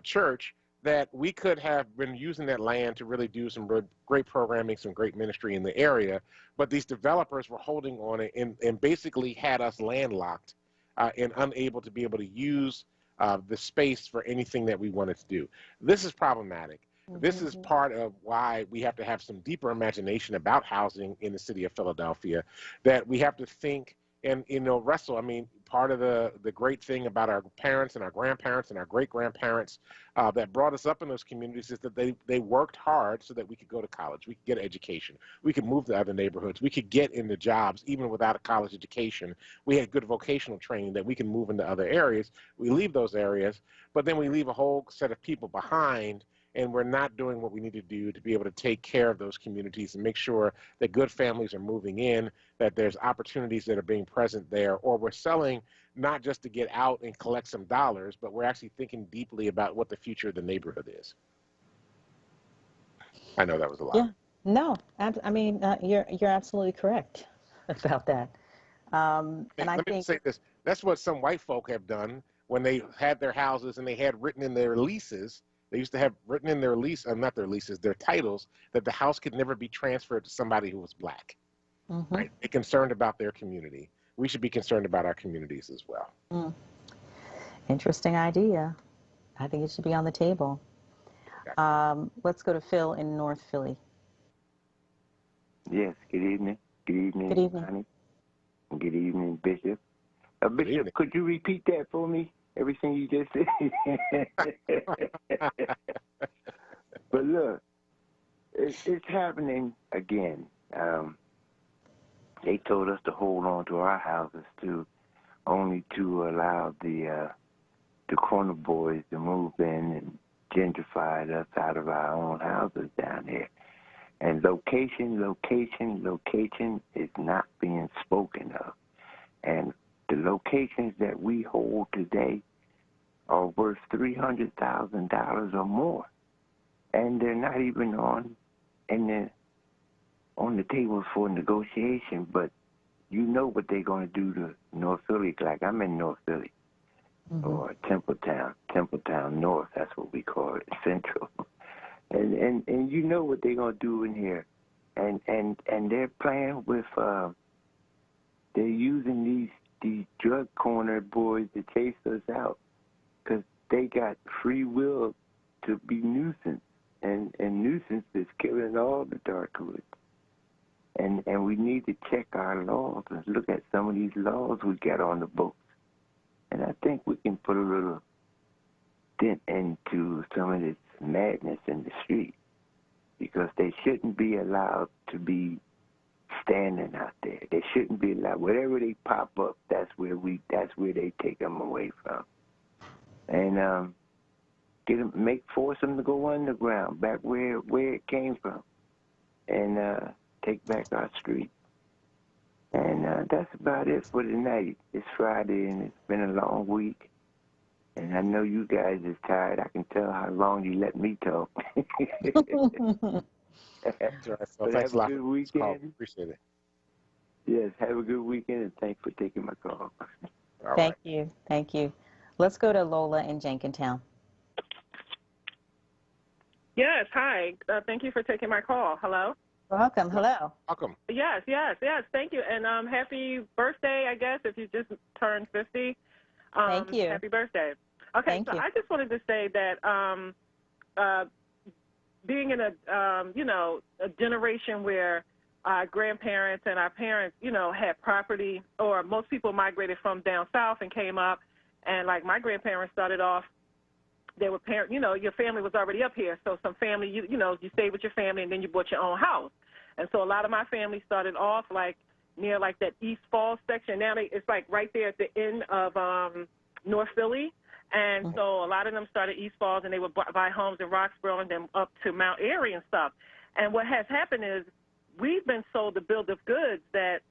church, that we could have been using that land to really do some great programming, some great ministry in the area. But these developers were holding on it and basically had us landlocked and unable to be able to use the space for anything that we wanted to do. This is problematic. Mm-hmm. This is part of why we have to have some deeper imagination about housing in the city of Philadelphia, that we have to think and, you know, wrestle. I mean, part of the great thing about our parents and our grandparents and our great-grandparents that brought us up in those communities is that they worked hard so that we could go to college, we could get an education, we could move to other neighborhoods, we could get into jobs even without a college education. We had good vocational training that we can move into other areas. We leave those areas, but then we leave a whole set of people behind, and we're not doing what we need to do to be able to take care of those communities and make sure that good families are moving in, that there's opportunities that are being present there, or we're selling not just to get out and collect some dollars, but we're actually thinking deeply about what the future of the neighborhood is. I know that was a lot. Yeah, no, I mean, you're absolutely correct about that. And let me say this, that's what some white folk have done when they had their houses and they had written in their leases. They used to have written in their lease, not their leases, their titles, that the house could never be transferred to somebody who was black. Mm-hmm. Right? They're concerned about their community. We should be concerned about our communities as well. Mm. Interesting idea. I think it should be on the table. Okay. Let's go to Phil in North Philly. Yes, good evening. Good evening, good evening. Honey. Good evening, Bishop. Bishop, could you repeat that for me? Everything you just said. But look, it's happening again. They told us to hold on to our houses only to allow the corner boys to move in and gentrify us out of our own houses down here. And location is not being spoken of. And the locations that we hold today are worth $300,000 or more, and they're not even on the tables for negotiation. But you know what they're going to do to North Philly. Like I'm in North Philly, or Templetown North. That's what we call it, Central. And you know what they're gonna do in here, and they're playing with they're using these drug corner boys to chase us out, because they got free will to be nuisance, and nuisance is killing all the dark woods. And we need to check our laws and look at some of these laws we got on the books. And I think we can put a little dent into some of this madness in the street, because they shouldn't be allowed to be standing out there. They shouldn't be allowed. Wherever they pop up, that's where they take them away from. And force them to go underground, back where it came from, and take back our streets. And that's about it for tonight. It's Friday, and it's been a long week. And I know you guys is tired. I can tell how long you let me talk. That's right. So But thanks have a a lot. good weekend. Appreciate it. Yes, have a good weekend, and thanks for taking my call. All Thank right. you. Thank you. Let's go to Lola in Jenkintown. Yes, hi. Thank you for taking my call. Hello? Welcome. Hello. Welcome. Yes. Thank you. And happy birthday, I guess, if you just turned 50. Thank you. Happy birthday. Okay, Thank so you. I just wanted to say that being in a generation where our grandparents and our parents, had property, or most people migrated from down south and came up, and like my grandparents started off, they were parents, your family was already up here, so some family, you stayed with your family and then you bought your own house. And so a lot of my family started off like near like that East Falls section. Now it's like right there at the end of North Philly. And so a lot of them started East Falls, and they would buy homes in Roxborough and then up to Mount Airy and stuff. And what has happened is we've been sold the bill of goods that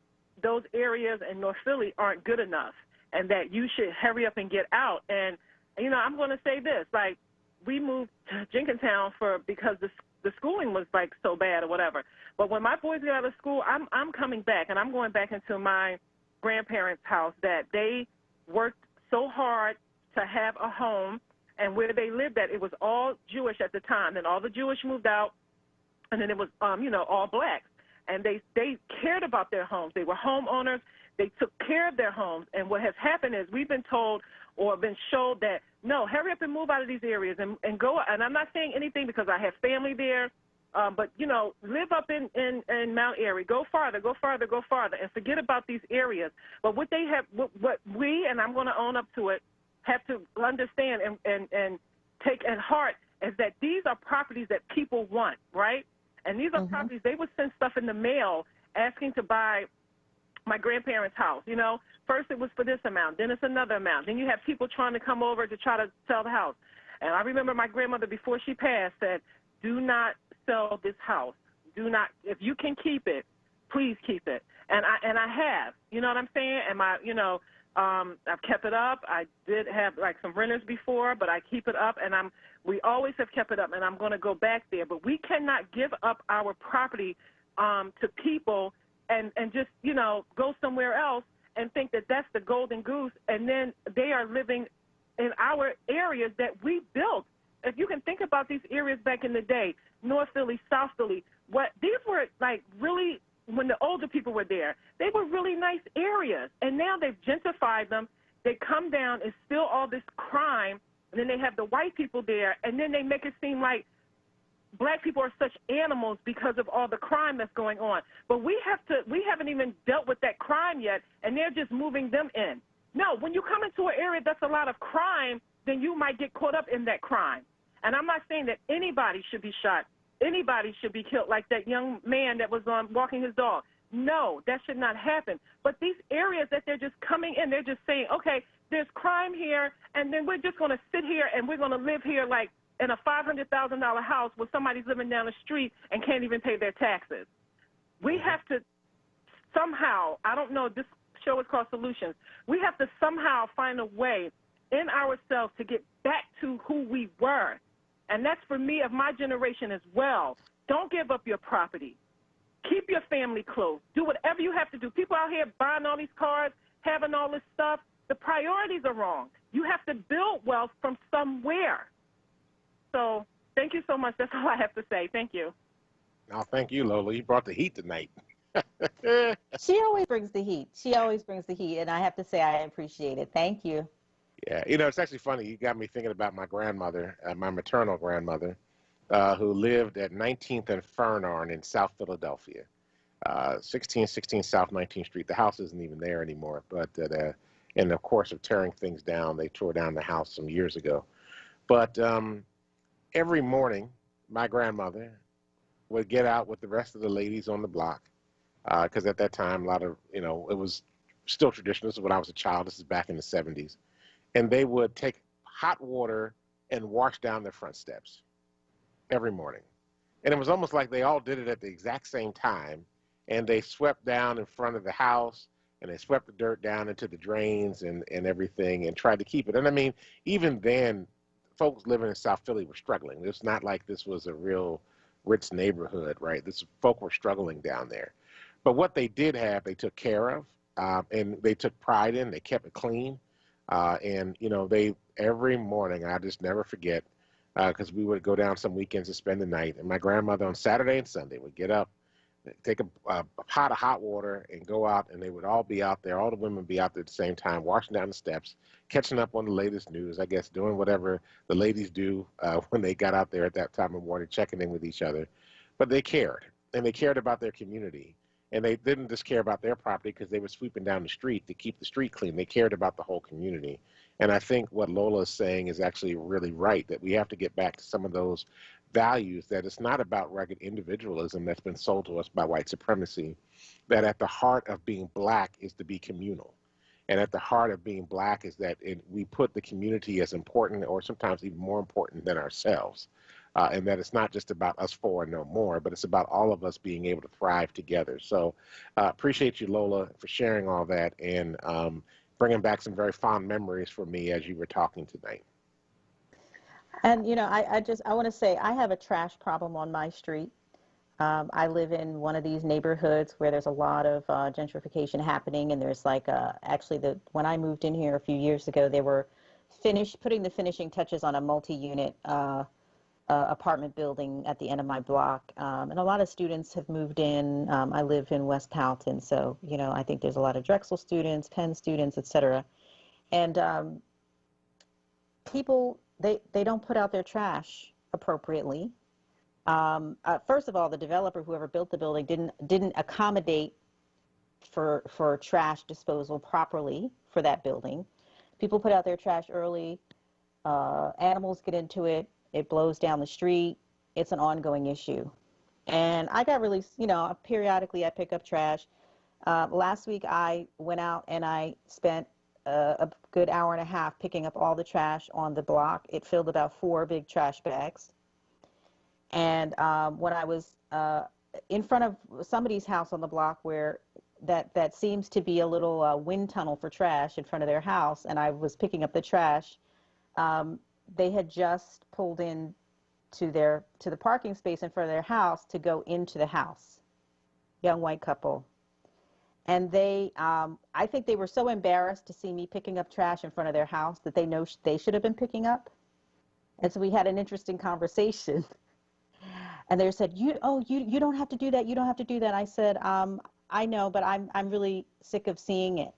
those areas in North Philly aren't good enough, and that you should hurry up and get out. And I'm going to say this, like, we moved to Jenkintown because the schooling was, like, so bad or whatever. But when my boys get out of school, I'm coming back, and I'm going back into my grandparents' house that they worked so hard to have a home, and where they lived at, it was all Jewish at the time. And all the Jewish moved out, and then it was, all blacks. And they cared about their homes. They were homeowners. They took care of their homes. And what has happened is we've been told or been showed that, no, hurry up and move out of these areas and go. And I'm not saying anything because I have family there, but, live up in Mount Airy. Go farther, and forget about these areas. But what they have, what we, and I'm going to own up to it, have to understand and take at heart is that these are properties that people want, right? And these are properties, they would send stuff in the mail asking to buy my grandparents' house. First it was for this amount, then it's another amount. Then you have people trying to come over to try to sell the house. And I remember my grandmother, before she passed, said, do not sell this house. Do not, if you can keep it, please keep it. And I have, you know what I'm saying? And I've kept it up. I did have like some renters before, but I keep it up, and we always have kept it up, and I'm going to go back there. But we cannot give up our property to people and just, go somewhere else and think that that's the golden goose, and then they are living in our areas that we built. If you can think about these areas back in the day, North Philly, South Philly, these were like really, when the older people were there, they were really nice areas. And now they've gentrified them. They come down, it's still all this crime, and then they have the white people there, and then they make it seem like black people are such animals because of all the crime that's going on. But we haven't even dealt with that crime yet, and they're just moving them in. No, when you come into an area that's a lot of crime, then you might get caught up in that crime. And I'm not saying that anybody should be shot. Anybody should be killed, like that young man that was walking his dog. No, that should not happen. But these areas that they're just coming in, they're just saying, okay, there's crime here, and then we're just going to sit here and we're going to live here like in a $500,000 house where somebody's living down the street and can't even pay their taxes. We have to somehow, I don't know, this show is called Solutions. We have to somehow find a way in ourselves to get back to who we were. And that's for me of my generation as well. Don't give up your property. Keep your family close. Do whatever you have to do. People out here buying all these cars, having all this stuff, the priorities are wrong. You have to build wealth from somewhere. So Thank you so much. That's all I have to say. Thank you. Oh, thank you, Lola. You brought the heat tonight. She always brings the heat. She always brings the heat, and I have to say I appreciate it. Thank you. Yeah, it's actually funny. You got me thinking about my grandmother, my maternal grandmother, who lived at 19th and Fernarn in South Philadelphia, 1616 South 19th Street. The house isn't even there anymore, but in the course of tearing things down, they tore down the house some years ago. But every morning, my grandmother would get out with the rest of the ladies on the block, because at that time, a lot of, it was still traditional. This is when I was a child. This is back in the 70s. And they would take hot water and wash down their front steps every morning. And it was almost like they all did it at the exact same time. And they swept down in front of the house, and they swept the dirt down into the drains and everything, and tried to keep it. And I mean, even then, folks living in South Philly were struggling. It's not like this was a real rich neighborhood, right? Folk were struggling down there. But what they did have, they took care of, and they took pride in. They kept it clean. And, they every morning, I just never forget, because we would go down some weekends to spend the night. And my grandmother on Saturday and Sunday would get up, take a pot of hot water and go out, and they would all be out there. All the women would be out there at the same time, washing down the steps, catching up on the latest news, I guess, doing whatever the ladies do when they got out there at that time of morning, checking in with each other. But they cared, and they cared about their community. And they didn't just care about their property because they were sweeping down the street to keep the street clean. They cared about the whole community. And I think what Lola is saying is actually really right, that we have to get back to some of those values, that it's not about rugged individualism that's been sold to us by white supremacy, that at the heart of being black is to be communal. And at the heart of being black is that we put the community as important, or sometimes even more important than ourselves. And that it's not just about us four and no more, but it's about all of us being able to thrive together. So appreciate you, Lola, for sharing all that and bringing back some very fond memories for me as you were talking tonight. And, I want to say I have a trash problem on my street. I live in one of these neighborhoods where there's a lot of gentrification happening, and there's when I moved in here a few years ago, they were putting the finishing touches on a multi-unit apartment building at the end of my block, and a lot of students have moved in. I live in West Powelton, so I think there's a lot of Drexel students, Penn students, etc. And people they don't put out their trash appropriately. First of all, the developer, whoever built the building, didn't accommodate for trash disposal properly for that building. People put out their trash early. Animals get into it. It blows down the street. It's an ongoing issue. And I got really, periodically I pick up trash. Last week I went out and I spent a good hour and a half picking up all the trash on the block. It filled about 4 big trash bags. And when I was in front of somebody's house on the block where that seems to be a little wind tunnel for trash in front of their house, and I was picking up the trash, they had just pulled in to the parking space in front of their house to go into the house. Young white couple. And they, I think they were so embarrassed to see me picking up trash in front of their house that they know they should have been picking up. And so we had an interesting conversation. And they said, you don't have to do that. You don't have to do that. I said, I know, but I'm really sick of seeing it.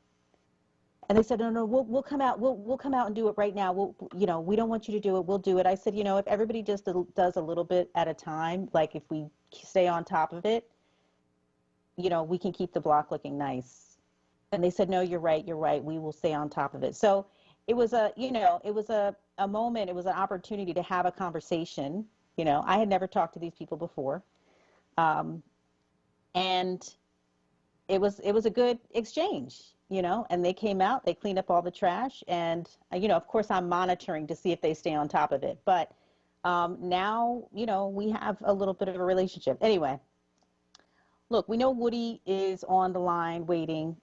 And they said, no, we'll come out. We'll come out and do it right now. We don't want you to do it. We'll do it. I said, if everybody just does a little bit at a time, like if we stay on top of it, we can keep the block looking nice. And they said, no, you're right. We will stay on top of it. So it was a moment. It was an opportunity to have a conversation. I had never talked to these people before. And it was a good exchange, and they came out, they cleaned up all the trash, and, of course I'm monitoring to see if they stay on top of it. But now, we have a little bit of a relationship. Anyway, look, we know Woody is on the line waiting.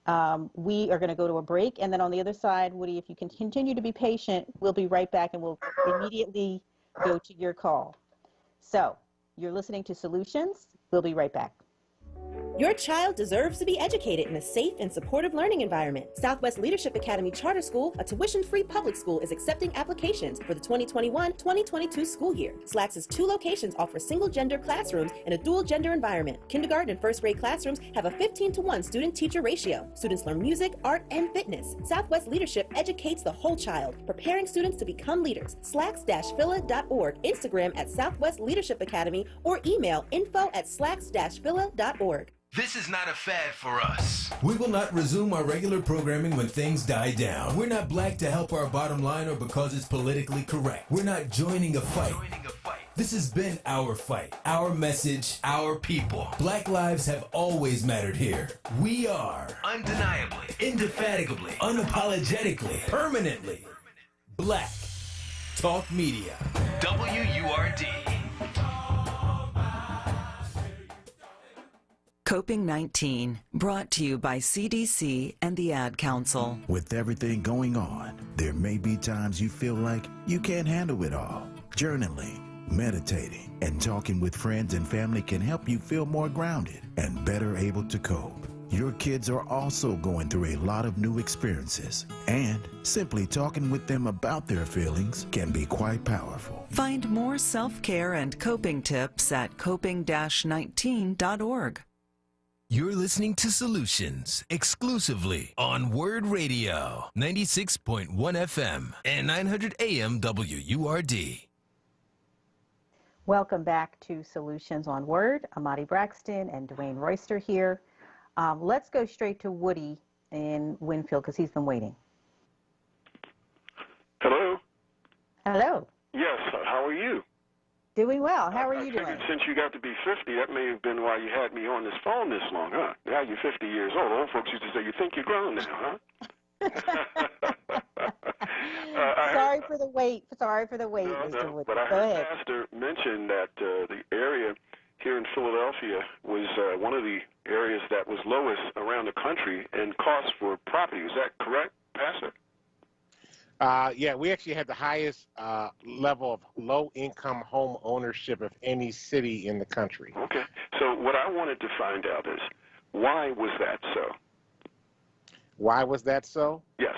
We are going to go to a break, and then on the other side, Woody, if you can continue to be patient, we'll be right back, and we'll immediately go to your call. So, you're listening to Solutions. We'll be right back. Your child deserves to be educated in a safe and supportive learning environment. Southwest Leadership Academy Charter School, a tuition-free public school, is accepting applications for the 2021-2022 school year. SLAC's 2 locations offer single-gender classrooms in a dual-gender environment. Kindergarten and first-grade classrooms have a 15-to-1 student-teacher ratio. Students learn music, art, and fitness. Southwest Leadership educates the whole child, preparing students to become leaders. slacks-phila.org, Instagram at Southwest Leadership Academy, or email info@slacks-phila.org. This is not a fad for us. We will not resume our regular programming when things die down. We're not black to help our bottom line or because it's politically correct. We're not joining a fight. This has been our fight, our message, our people. Black lives have always mattered here. We are undeniably, indefatigably, unapologetically, permanently Black Talk Media. WURD. Coping 19, brought to you by CDC and the Ad Council. With everything going on, there may be times you feel like you can't handle it all. Journaling, meditating, and talking with friends and family can help you feel more grounded and better able to cope. Your kids are also going through a lot of new experiences, and simply talking with them about their feelings can be quite powerful. Find more self-care and coping tips at coping-19.org. You're listening to Solutions exclusively on WURD Radio, 96.1 FM and 900 AM WURD. Welcome back to Solutions on WURD. Amadi Braxton and Dwayne Royster here. Let's go straight to Woody in Winfield because he's been waiting. Hello. Hello. Yes, how are you? Doing well. How are you doing? Since you got to be 50, that may have been why you had me on this phone this long, huh? Now you're 50 years old. Old folks used to say, you think you're grown now, huh? Sorry for the wait. Sorry for the wait, Mr. Woody. But I Go heard ahead. Pastor mention that the area here in Philadelphia was one of the areas that was lowest around the country in cost for property. Is that correct, Pastor? Yeah, we actually had the highest level of low-income home ownership of any city in the country. Okay. So what I wanted to find out is, why was that so? Why was that so? Yes.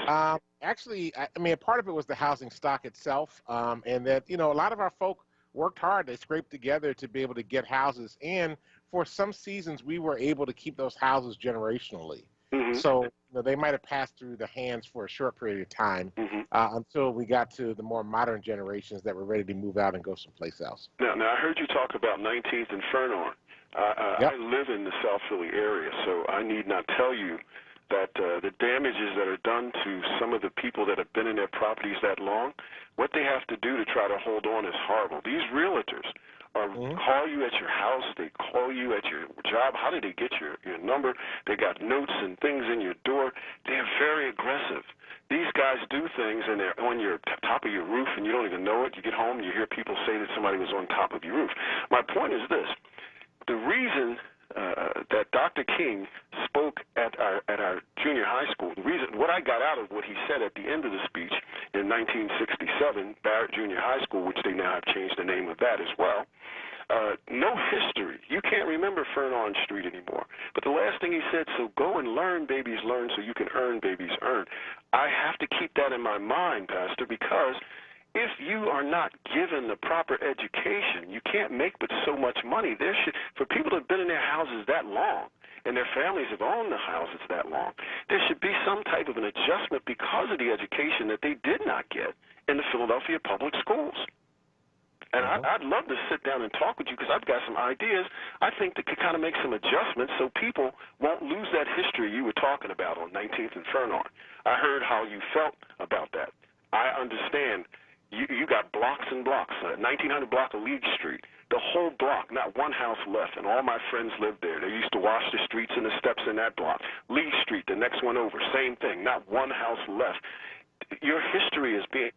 Actually, I mean, part of it was the housing stock itself, and that, you know, a lot of our folk worked hard. They scraped together to be able to get houses. And for some seasons, we were able to keep those houses generationally. Mm-hmm. So they might have passed through the hands for a short period of time until we got to the more modern generations that were ready to move out and go someplace else. Now I heard you talk about 19th and Fernhorn. I live in the South Philly area, so I need not tell you that the damages that are done to some of the people that have been in their properties that long, what they have to do to try to hold on is horrible. These realtors call you at your house, they call you at your job. How did they get your number? They got notes and things in your door. They're very aggressive. These guys do things and they're on your top of your roof and you don't even know it. You get home and you hear people say that somebody was on top of your roof. My point is this. The reason that Dr. King spoke at our junior high school, the reason what I got out of what he said at the end of the speech in 1967, Barrett Junior High School, which they now have changed the name of that as well, no history. You can't remember Fernhorn Street anymore. But the last thing he said, so go and learn, babies learn, so you can earn, babies earn. I have to keep that in my mind, Pastor, because if you are not given the proper education, you can't make but so much money. For people that have been in their houses that long, and their families have owned the houses that long, there should be some type of an adjustment because of the education that they did not get in the Philadelphia public schools. And I'd love to sit down and talk with you because I've got some ideas I think that could kind of make some adjustments so people won't lose that history you were talking about on 19th and Fernhorn. I heard how you felt about that. I understand. You got blocks and blocks, 1900 block of League Street, the whole block, not one house left, and all my friends lived there. They used to wash the streets and the steps in that block. League Street, the next one over, same thing, not one house left. Your history is being...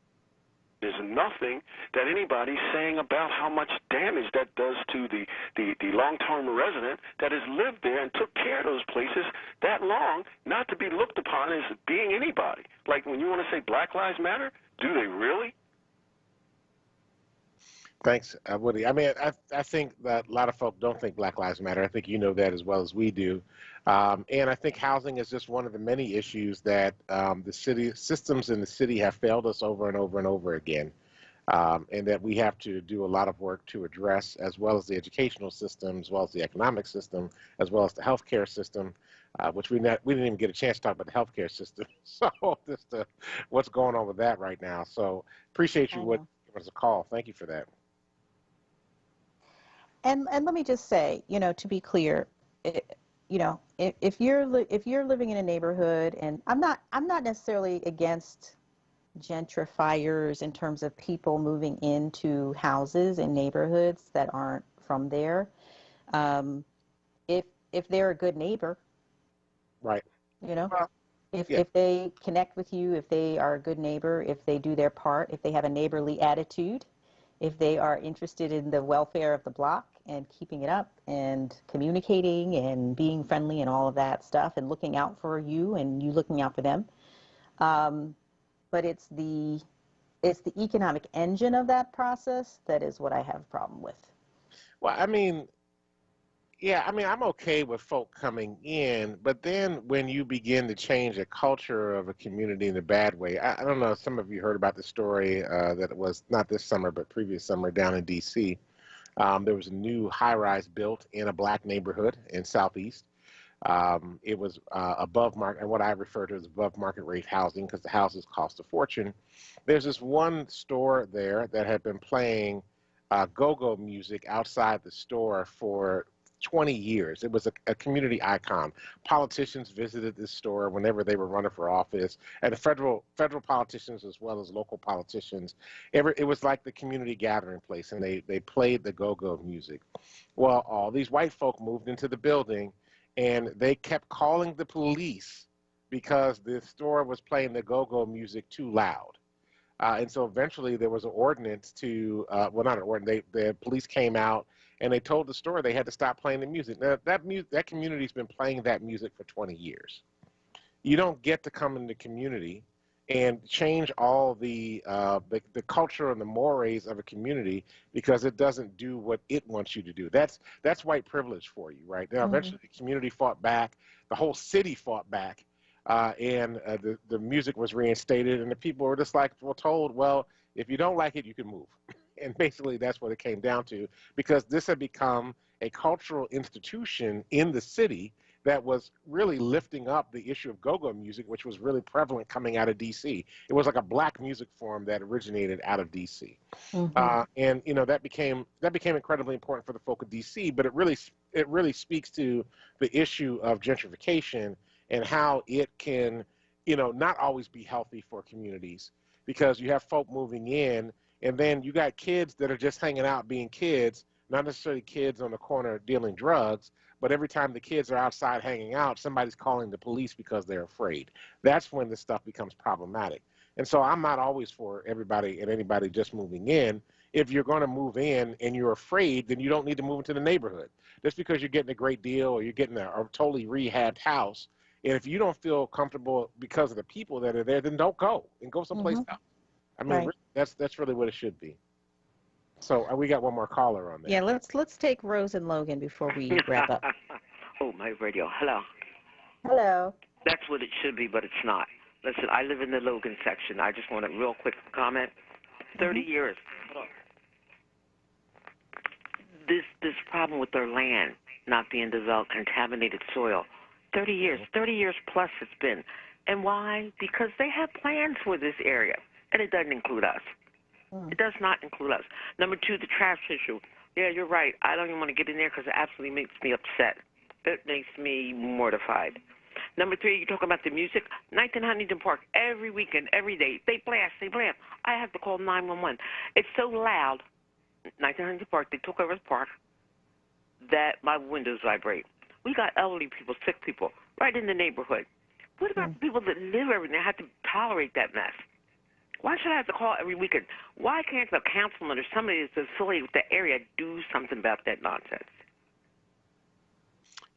There's nothing that anybody's saying about how much damage that does to the long-term resident that has lived there and took care of those places that long, not to be looked upon as being anybody. Like when you want to say Black Lives Matter, do they really? Thanks, Woody. I mean, I think that a lot of folk don't think Black Lives Matter. I think you know that as well as we do. And I think housing is just one of the many issues that the city systems in the city have failed us over and over and over again. And that we have to do a lot of work to address, as well as the educational system, as well as the economic system, as well as the healthcare system, which we didn't even get a chance to talk about the healthcare system. So just what's going on with that right now. So appreciate you giving us a call. Thank you for that. And let me just say, to be clear, if you're living in a neighborhood, and I'm not necessarily against gentrifiers in terms of people moving into houses in neighborhoods that aren't from there. If they're a good neighbor, right? If they connect with you, if they are a good neighbor, if they do their part, if they have a neighborly attitude, if they are interested in the welfare of the block and keeping it up and communicating and being friendly and all of that stuff and looking out for you and you looking out for them. But it's the economic engine of that process that is what I have a problem with. Well, I mean, I'm okay with folk coming in, but then when you begin to change the culture of a community in a bad way, I don't know if some of you heard about the story that it was not this summer, but previous summer down in D.C. There was a new high-rise built in a black neighborhood in Southeast. It was above market, and what I refer to as above market rate housing because the houses cost a fortune. There's this one store there that had been playing go-go music outside the store for 20 years. It was a community icon. Politicians visited this store whenever they were running for office, and the federal politicians as well as local politicians. It was like the community gathering place, and they played the go-go music. Well, all these white folk moved into the building, and they kept calling the police because the store was playing the go-go music too loud. And so eventually there was an ordinance to, well, not an ordinance, the police came out and they told the store they had to stop playing the music. Now, that community's been playing that music for 20 years. You don't get to come in the community and change all the culture and the mores of a community because it doesn't do what it wants you to do. That's white privilege for you, right? Now, eventually the community fought back, the whole city fought back, and the music was reinstated, and the people were just told, well, if you don't like it, you can move. And basically that's what it came down to, because this had become a cultural institution in the city that was really lifting up the issue of go-go music, which was really prevalent coming out of D.C. It was like a black music form that originated out of D.C. And that became incredibly important for the folk of D.C. But it really speaks to the issue of gentrification and how it can, not always be healthy for communities, because you have folk moving in, and then you got kids that are just hanging out being kids, not necessarily kids on the corner dealing drugs, but every time the kids are outside hanging out, somebody's calling the police because they're afraid. That's when this stuff becomes problematic. And so I'm not always for everybody and anybody just moving in. If you're going to move in and you're afraid, then you don't need to move into the neighborhood. Just because you're getting a great deal or you're getting a totally rehabbed house, and if you don't feel comfortable because of the people that are there, then don't go and go someplace else. I mean, that's really what it should be. So we got one more caller on there. Yeah, let's take Rose and Logan before we wrap up. Oh, my radio. Hello. Hello. That's what it should be, but it's not. Listen, I live in the Logan section. I just want a real quick comment. 30 years. This problem with their land not being developed, contaminated soil. 30 years. 30 years plus it's been. And why? Because they have plans for this area, and it doesn't include us. It does not include us. Number two, the trash issue. Yeah, you're right. I don't even want to get in there because it absolutely makes me upset. It makes me mortified. Number three, you're talking about the music. 19 Huntington Park, every weekend, every day, they blast, they blast. I have to call 911. It's so loud, 19 Huntington Park, they took over the park, that my windows vibrate. We got elderly people, sick people, right in the neighborhood. What about people that live over there have to tolerate that mess? Why should I have to call every weekend? Why can't the councilman or somebody that's affiliated with the area do something about that nonsense?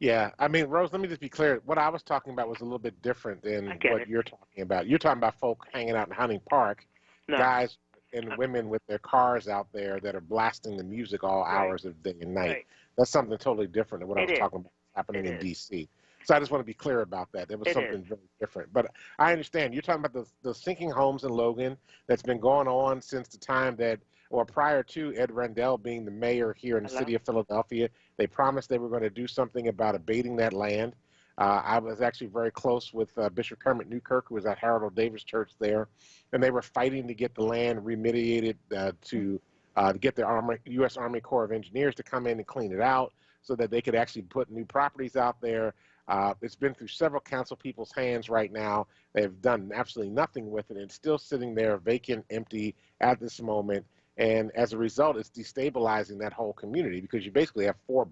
Yeah, I mean, Rose, let me just be clear. What I was talking about was a little bit different than what you're talking about. You're talking about folk hanging out in Hunting Park, guys and women with their cars out there that are blasting the music all hours of day and night. That's something totally different than what I was talking about happening in D.C. So I just want to be clear about that. There was something very different. But I understand. You're talking about the sinking homes in Logan that's been going on since the time that, or prior to Ed Rendell being the mayor here in the city of Philadelphia. They promised they were going to do something about abating that land. I was actually very close with Bishop Kermit Newkirk, who was at Harold O. Davis Church there, and they were fighting to get the land remediated to get the U.S. Army Corps of Engineers to come in and clean it out so that they could actually put new properties out there. It's been through several council people's hands right now. They've done absolutely nothing with it. It's still sitting there vacant, empty at this moment. And as a result, it's destabilizing that whole community because you basically have 4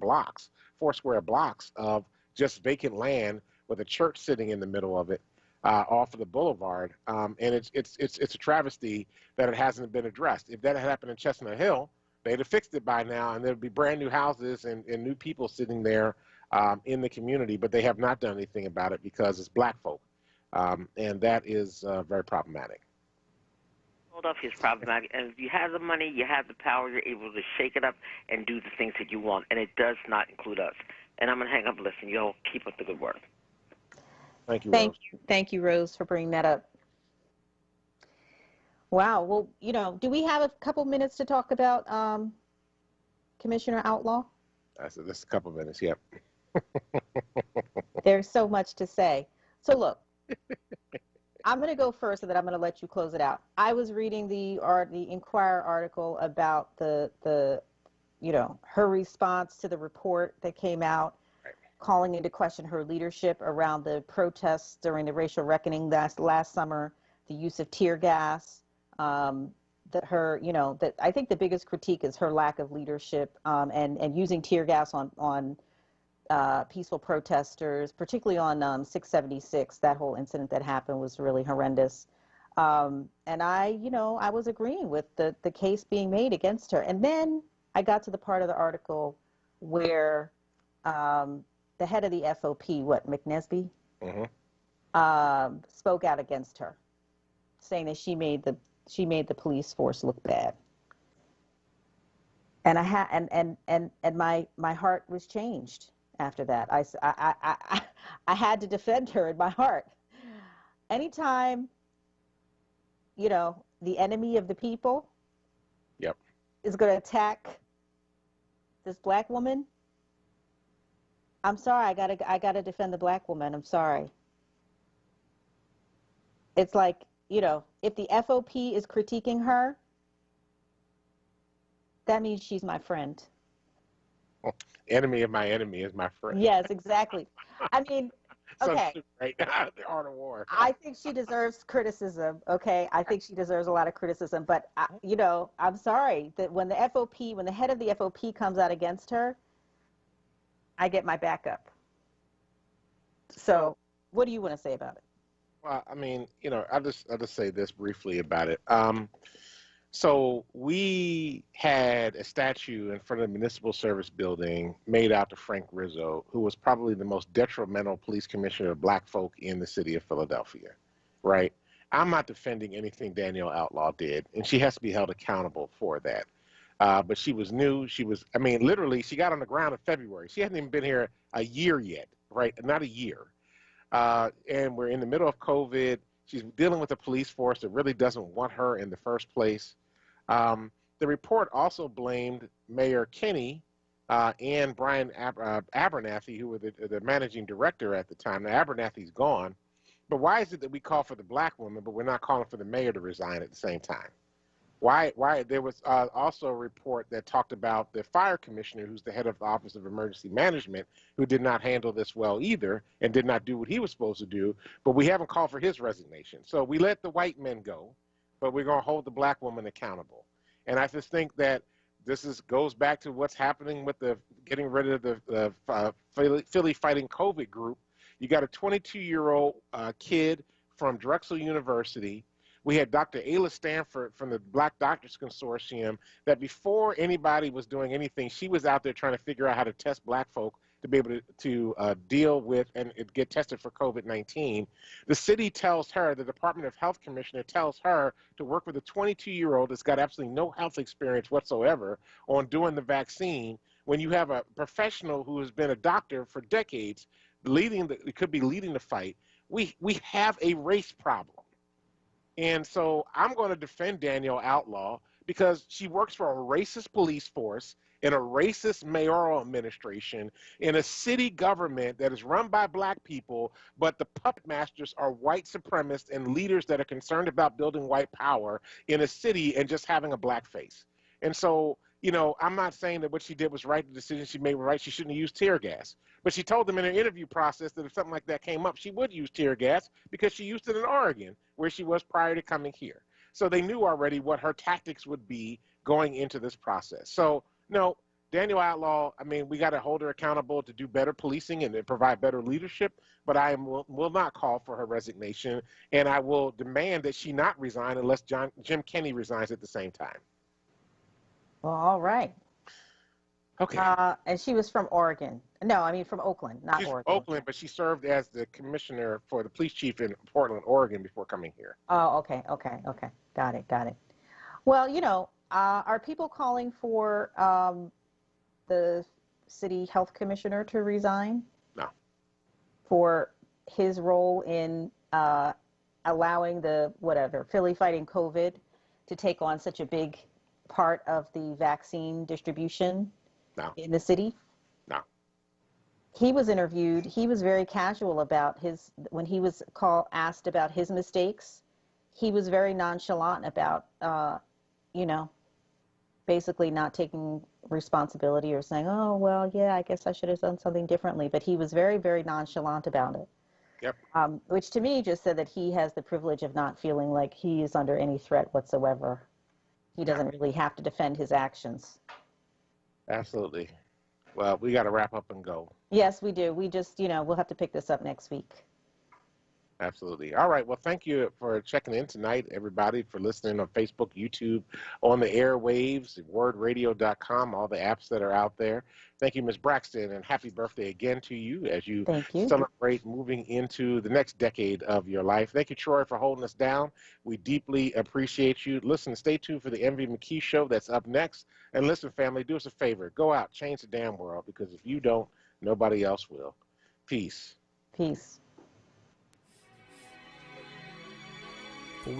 square blocks of just vacant land with a church sitting in the middle of it off of the boulevard. And it's a travesty that it hasn't been addressed. If that had happened in Chestnut Hill, they'd have fixed it by now, and there'd be brand new houses and new people sitting there in the community, but they have not done anything about it because it's black folk. And that is very problematic. Philadelphia is problematic, and if you have the money, you have the power, you're able to shake it up and do the things that you want, and it does not include us. And I'm going to hang up and listen. Y'all keep up the good work. Thank you, Rose. Thank you, Rose, for bringing that up. Wow. Well, you know, do we have a couple minutes to talk about Commissioner Outlaw? Just a couple minutes, yep. There's so much to say. So look, I'm going to go first, and then I'm going to let you close it out. I was reading the Inquirer article about the you know, her response to the report that came out, calling into question her leadership around the protests during the racial reckoning last summer, the use of tear gas, that I think the biggest critique is her lack of leadership and using tear gas on peaceful protesters, particularly on 676. That whole incident that happened was really horrendous. And I was agreeing with the case being made against her. And then I got to the part of the article where the head of the FOP, McNesby, spoke out against her, saying that she made the police force look bad. And my heart was changed after that. I had to defend her in my heart. Anytime, you know, the enemy of the people is going to attack this black woman, I'm sorry, I gotta defend the black woman. I'm sorry. It's like, you know, if the FOP is critiquing her, that means she's my friend. Enemy of my enemy is my friend. Yes, exactly. I mean, okay. Right? The art of war. I think she deserves criticism. Okay, I think she deserves a lot of criticism. But you know, I'm sorry that when the head of the FOP comes out against her, I get my backup. So, what do you want to say about it? Well, I mean, you know, I'll just say this briefly about it. So we had a statue in front of the Municipal Service Building made out to Frank Rizzo, who was probably the most detrimental police commissioner of black folk in the city of Philadelphia, right? I'm not defending anything Danielle Outlaw did, and she has to be held accountable for that. But she was new. Literally, she got on the ground in February. She hasn't even been here a year yet, right? Not a year. And we're in the middle of COVID. She's dealing with a police force that really doesn't want her in the first place. The report also blamed Mayor Kinney and Brian Abernathy, who were the managing director at the time. Now, Abernathy's gone. But why is it that we call for the black woman, but we're not calling for the mayor to resign at the same time? Why? There was also a report that talked about the fire commissioner, who's the head of the Office of Emergency Management, who did not handle this well either and did not do what he was supposed to do, but we haven't called for his resignation. So we let the white men go, but we're going to hold the black woman accountable. And I just think that this goes back to what's happening with the getting rid of the Philly Fighting COVID group. You got a 22-year-old kid from Drexel University. We had Dr. Ayla Stanford from the Black Doctors Consortium that before anybody was doing anything, she was out there trying to figure out how to test black folk to be able to deal with and get tested for COVID-19. The city tells her, the Department of Health Commissioner tells her to work with a 22-year-old that's got absolutely no health experience whatsoever on doing the vaccine, when you have a professional who has been a doctor for decades, could be leading the fight. We have a race problem. And so I'm going to defend Danielle Outlaw because she works for a racist police force in a racist mayoral administration in a city government that is run by black people, but the puppet masters are white supremacists and leaders that are concerned about building white power in a city and just having a black face. And so, you know, I'm not saying that what she did was right, the decision she made was right. She shouldn't have used tear gas. But she told them in her interview process that if something like that came up, she would use tear gas because she used it in Oregon, where she was prior to coming here. So they knew already what her tactics would be going into this process. So, no, Danielle Outlaw, I mean, we got to hold her accountable to do better policing and to provide better leadership, but I will not call for her resignation, and I will demand that she not resign unless Jim Kenney resigns at the same time. Well, all right. Okay. And she was from Oregon. No, I mean from Oakland, not She's Oregon. from Oakland, but she served as the commissioner for the police chief in Portland, Oregon before coming here. Oh, okay. Got it. Well, you know, are people calling for the city health commissioner to resign? No. For his role in allowing the, Philly fighting COVID to take on such a big part of the vaccine distribution in the city? No. He was interviewed. He was very casual about when he was asked about his mistakes, he was very nonchalant about, basically not taking responsibility or saying, oh, well, yeah, I guess I should have done something differently. But he was very, very nonchalant about it. Yep. Which to me just said that he has the privilege of not feeling like he is under any threat whatsoever. He doesn't really have to defend his actions. Absolutely. Well, we got to wrap up and go. Yes, we do. We just, we'll have to pick this up next week. Absolutely. All right. Well, thank you for checking in tonight, everybody, for listening on Facebook, YouTube, on the airwaves, WURDradio.com, all the apps that are out there. Thank you, Ms. Braxton, and happy birthday again to you as you celebrate moving into the next decade of your life. Thank you, Troy, for holding us down. We deeply appreciate you. Listen, stay tuned for the Envy McKee Show that's up next. And listen, family, do us a favor. Go out, change the damn world, because if you don't, nobody else will. Peace. Peace.